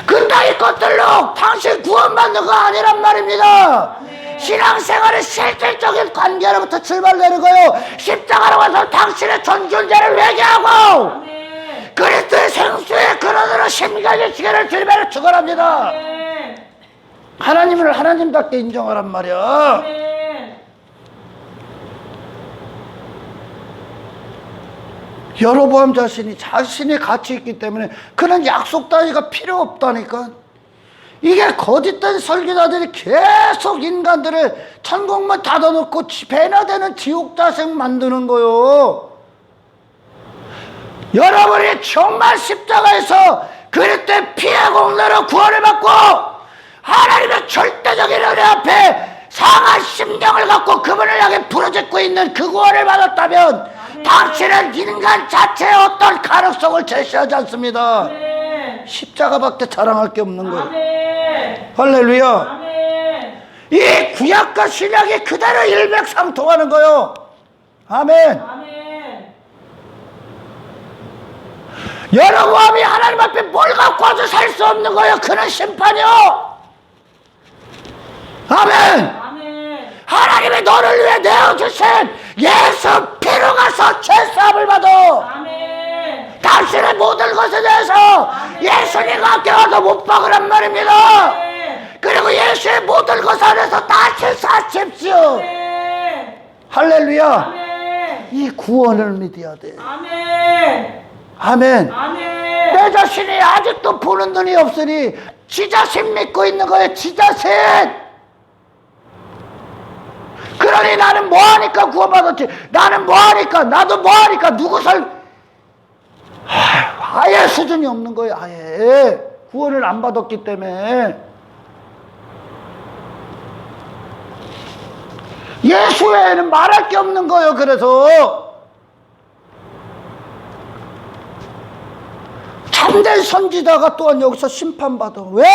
Speaker 1: 그 따위 것들로 당신 구원받는 거 아니란 말입니다.
Speaker 2: 아멘.
Speaker 1: 신앙생활의 실질적인 관계로부터 출발되는 거예요. 십자가로 가서 당신의 전존재를 회개하고
Speaker 2: 아멘.
Speaker 1: 그리스도의 생수의 근원으로 심각의 지게를 들이매를 축원합니다.
Speaker 2: 아멘.
Speaker 1: 하나님을 하나님답게 인정하란 말이야.
Speaker 2: 아멘.
Speaker 1: 여로보암 자신이 가치 있기 때문에 그런 약속 따위가 필요 없다니까. 이게 거짓된 설교자들이 계속 인간들을 천국만 닫아놓고 배나되는 지옥 자생 만드는 거요. 여러분이 정말 십자가에서 그리스도의 피의 공로로 구원을 받고 하나님의 절대적인 은혜 앞에 상한 심령을 갖고 그분을 향해 부르짖고 있는 그 구원을 받았다면 당신은 인간 자체의 어떤 가능성을 제시하지 않습니다.
Speaker 2: 아멘.
Speaker 1: 십자가밖에 자랑할 게 없는 거예요.
Speaker 2: 아멘.
Speaker 1: 할렐루야.
Speaker 2: 아멘.
Speaker 1: 이 구약과 신약이 그대로 일맥상통하는 거요. 아멘.
Speaker 2: 아멘.
Speaker 1: 여로보암이 하나님 앞에 뭘 갖고 와도 살 수 없는 거예요. 그는 심판이요. 아멘.
Speaker 2: 아멘.
Speaker 1: 하나님이 너를 위해 내어주신 예수 피로 가서 죄사함을 받아.
Speaker 2: 아멘.
Speaker 1: 당신의 모든 것에 대해서 예수님과 함께 와서 못 박으란 말입니다.
Speaker 2: 아멘.
Speaker 1: 그리고 예수의 모든 것 안에서 다시 사십시오.
Speaker 2: 아멘.
Speaker 1: 할렐루야.
Speaker 2: 아멘.
Speaker 1: 이 구원을 믿어야 돼.
Speaker 2: 아멘.
Speaker 1: 아멘.
Speaker 2: 아멘.
Speaker 1: 내 자신이 아직도 보는 눈이 없으니 지 자신 믿고 있는 거예요. 지 자신. 그러니 나는 뭐하니까 구원받았지. 나는 뭐하니까, 나도 뭐하니까, 누구 아예 수준이 없는 거예요. 아예 구원을 안 받았기 때문에. 예수 외에는 말할 게 없는 거예요. 그래서 참된 선지자가 또한 여기서 심판받아. 왜?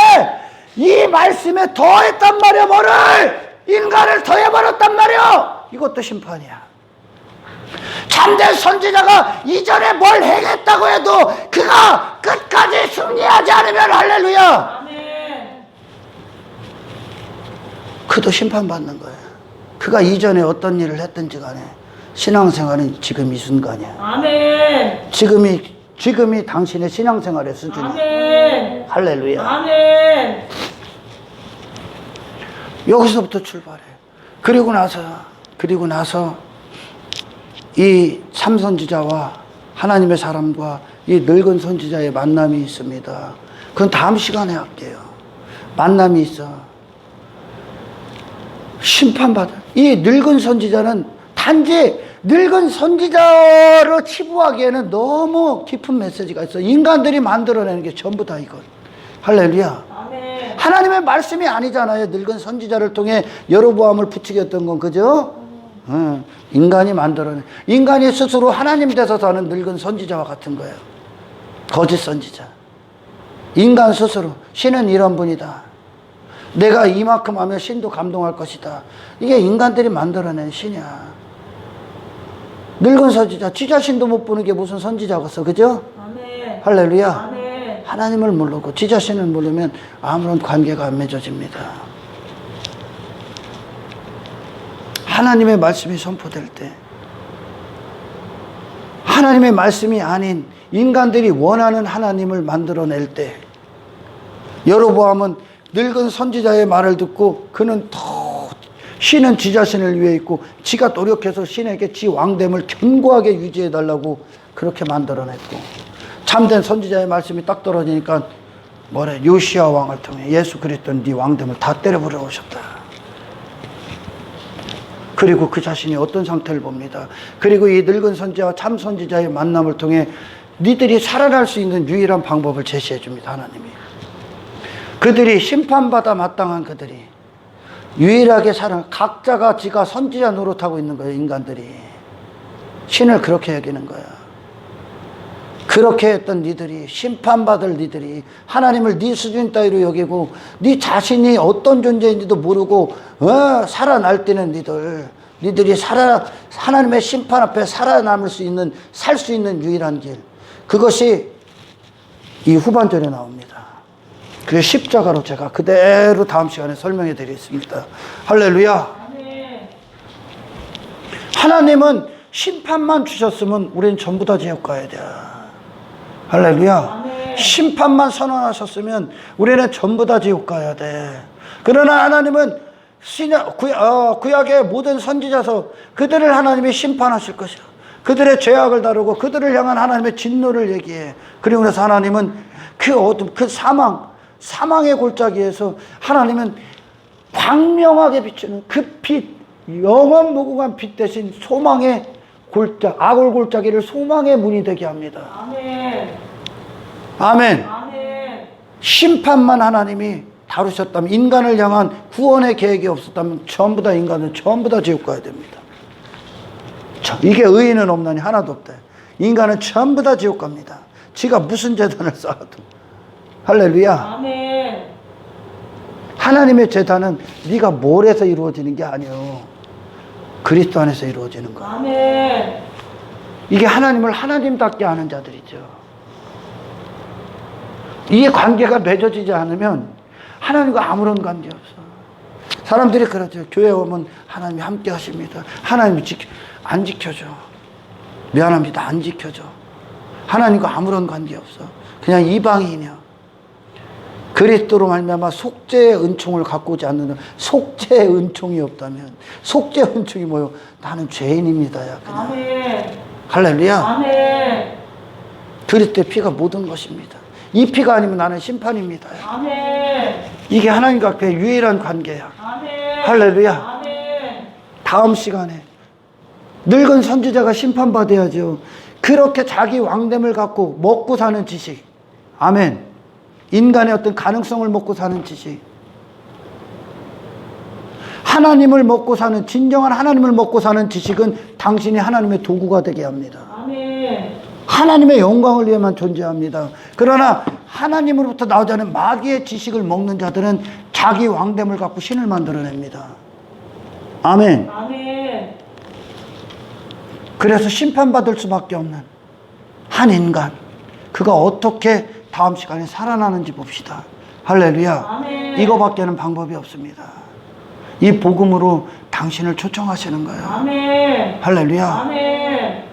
Speaker 1: 이 말씀에 더했단 말이야. 뭐를? 인간을 더해버렸단 말이야. 이것도 심판이야. 참된 선지자가 이전에 뭘 행했다고 해도 그가 끝까지 승리하지 않으면 할렐루야.
Speaker 2: 아멘.
Speaker 1: 그도 심판받는 거야. 그가 이전에 어떤 일을 했든지 간에 신앙생활은 지금 이 순간이야.
Speaker 2: 아멘.
Speaker 1: 지금이 당신의 신앙생활의 수준이야.
Speaker 2: 아멘.
Speaker 1: 할렐루야.
Speaker 2: 아멘.
Speaker 1: 여기서부터 출발해. 그리고 나서 이 참선지자와 하나님의 사람과 이 늙은 선지자의 만남이 있습니다. 그건 다음 시간에 할게요. 만남이 있어. 심판받아. 이 늙은 선지자는 단지 늙은 선지자로 치부하기에는 너무 깊은 메시지가 있어. 인간들이 만들어내는 게 전부 다 이건. 할렐루야.
Speaker 2: 아멘.
Speaker 1: 하나님의 말씀이 아니잖아요. 늙은 선지자를 통해 여로보암을 부추겼던 건, 그죠? 인간이 만들어내. 인간이 스스로 하나님 돼서 사는 늙은 선지자와 같은 거예요. 거짓 선지자. 인간 스스로 신은 이런 분이다. 내가 이만큼 하면 신도 감동할 것이다. 이게 인간들이 만들어낸 신이야. 늙은 선지자, 지 자신도 못 보는 게 무슨 선지자겠어, 그죠?
Speaker 2: 아멘.
Speaker 1: 할렐루야.
Speaker 2: 아멘.
Speaker 1: 하나님을 모르고 지 자신을 모르면 아무런 관계가 안 맺어집니다. 하나님의 말씀이 선포될 때, 하나님의 말씀이 아닌 인간들이 원하는 하나님을 만들어낼 때, 여로보암은 늙은 선지자의 말을 듣고 그는 더 신은 지 자신을 위해 있고 지가 노력해서 신에게 지 왕됨을 견고하게 유지해달라고 그렇게 만들어냈고, 참된 선지자의 말씀이 딱 떨어지니까 뭐래? 요시야 왕을 통해 예수 그리스도는 네 왕됨을 다 때려버려 오셨다. 그리고 그 자신이 어떤 상태를 봅니다. 그리고 이 늙은 선지자와 참 선지자의 만남을 통해 니들이 살아날 수 있는 유일한 방법을 제시해 줍니다. 하나님이. 그들이 심판받아 마땅한 그들이 유일하게 각자가 지가 선지자 노릇하고 있는 거예요. 인간들이 신을 그렇게 여기는 거야. 그렇게 했던 니들이, 심판받을 니들이 하나님을 네 수준 따위로 여기고 네 자신이 어떤 존재인지도 모르고 살아날 때는 니들이 하나님의 심판 앞에 살아남을 수 있는, 살 수 있는 유일한 길, 그것이 이 후반절에 나옵니다. 그 십자가로 제가 그대로 다음 시간에 설명해 드리겠습니다. 할렐루야.
Speaker 2: 아멘.
Speaker 1: 하나님은 심판만 주셨으면 우리는 전부 다 지옥 가야 돼. 할렐루야.
Speaker 2: 아멘.
Speaker 1: 심판만 선언하셨으면 우리는 전부 다 지옥 가야 돼. 그러나 하나님은 구약의 모든 선지자서 그들을 하나님이 심판하실 것이야. 그들의 죄악을 다루고 그들을 향한 하나님의 진노를 얘기해. 그리고 그래서 하나님은 그 어둠, 그 사망의 골짜기에서 하나님은 광명하게 비추는 그 빛, 영원 무궁한 빛 대신 소망의 악을 골짜기를 소망의 문이 되게 합니다.
Speaker 2: 아멘.
Speaker 1: 아멘.
Speaker 2: 아멘.
Speaker 1: 심판만 하나님이 다루셨다면, 인간을 향한 구원의 계획이 없었다면 전부 다 인간은 전부 다 지옥 가야 됩니다. 이게 의인은 없나니 하나도 없다. 인간은 전부 다 지옥 갑니다. 지가 무슨 재단을 쌓아도. 할렐루야.
Speaker 2: 아멘.
Speaker 1: 하나님의 재단은 네가 뭘 해서 이루어지는 게 아니에요. 그리스도 안에서 이루어지는 거예요.
Speaker 2: 아멘.
Speaker 1: 이게 하나님을 하나님답게 아는 자들이죠. 이 관계가 맺어지지 않으면 하나님과 아무런 관계 없어. 사람들이 그러죠. 교회 오면 하나님이 함께 하십니다. 하나님이 안 지켜줘. 미안합니다. 안 지켜줘. 하나님과 아무런 관계 없어. 그냥 이방인이야. 그리스도로 말미암아 속죄의 은총을 갖고 오지 않는, 속죄의 은총이 없다면, 속죄의 은총이 뭐요? 나는 죄인입니다야. 그냥.
Speaker 2: 아멘.
Speaker 1: 할렐루야.
Speaker 2: 아멘.
Speaker 1: 그리스도의 피가 모든 것입니다. 이 피가 아니면 나는 심판입니다.
Speaker 2: 아멘.
Speaker 1: 이게 하나님과 그 유일한 관계야.
Speaker 2: 아멘.
Speaker 1: 할렐루야.
Speaker 2: 아멘.
Speaker 1: 다음 시간에 늙은 선지자가 심판받아야죠. 그렇게 자기 왕됨을 갖고 먹고 사는 지식. 아멘. 인간의 어떤 가능성을 먹고 사는 지식. 하나님을 먹고 사는, 진정한 하나님을 먹고 사는 지식은 당신이 하나님의 도구가 되게 합니다.
Speaker 2: 아멘.
Speaker 1: 하나님의 영광을 위해만 존재합니다. 그러나 하나님으로부터 나오지 않은 마귀의 지식을 먹는 자들은 자기 왕됨을 갖고 신을 만들어냅니다. 아멘.
Speaker 2: 아멘.
Speaker 1: 그래서 심판받을 수밖에 없는 한 인간, 그가 어떻게 다음 시간에 살아나는지 봅시다. 할렐루야.
Speaker 2: 아멘.
Speaker 1: 이거밖에는 방법이 없습니다. 이 복음으로 당신을 초청하시는 거예요.
Speaker 2: 아멘.
Speaker 1: 할렐루야.
Speaker 2: 아멘.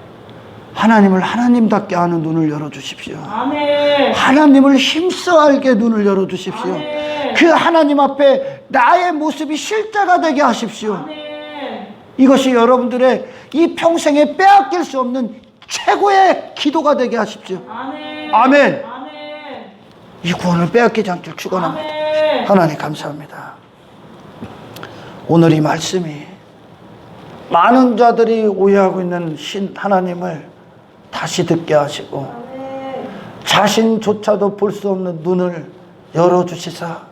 Speaker 1: 하나님을 하나님답게 아는 눈을 열어주십시오.
Speaker 2: 아멘.
Speaker 1: 하나님을 힘써 알게 눈을 열어주십시오.
Speaker 2: 아멘.
Speaker 1: 그 하나님 앞에 나의 모습이 실제가 되게 하십시오.
Speaker 2: 아멘.
Speaker 1: 이것이 여러분들의 이 평생에 빼앗길 수 없는 최고의 기도가 되게 하십시오.
Speaker 2: 아멘.
Speaker 1: 아멘.
Speaker 2: 아멘.
Speaker 1: 이 구원을 빼앗기지 않길 축원합니다.
Speaker 2: 아멘.
Speaker 1: 하나님 감사합니다. 오늘 이 말씀이 많은 자들이 오해하고 있는 신 하나님을 다시 듣게 하시고
Speaker 2: 아멘.
Speaker 1: 자신조차도 볼 수 없는 눈을 열어주시사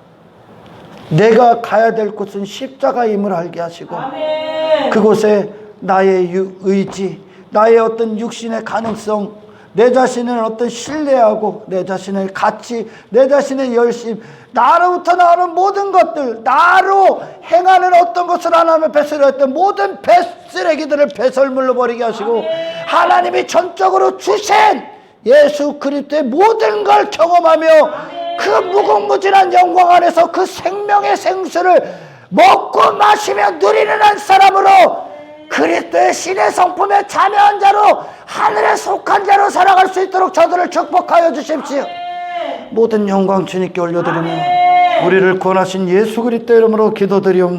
Speaker 1: 내가 가야 될 곳은 십자가임을 알게 하시고
Speaker 2: 아멘.
Speaker 1: 그곳에 나의 의지, 나의 어떤 육신의 가능성, 내 자신을 어떤 신뢰하고 내 자신의 가치, 내 자신의 열심, 나로부터 나오는 모든 것들, 나로 행하는 어떤 것을 하나님의 배설을 했던 모든 쓰레기들을 배설물로 버리게 하시고 하나님이 전적으로 주신 예수 그리스도의 모든 걸 경험하며 그 무궁무진한 영광 안에서 그 생명의 생수를 먹고 마시며 누리는 한 사람으로 그리스도의 신의 성품에 참여한 자로 하늘에 속한 자로 살아갈 수 있도록 저들을 축복하여 주십시오. 모든 영광 주님께 올려드리며 우리를 구원하신 예수 그리스도 이름으로 기도드리옵나이다.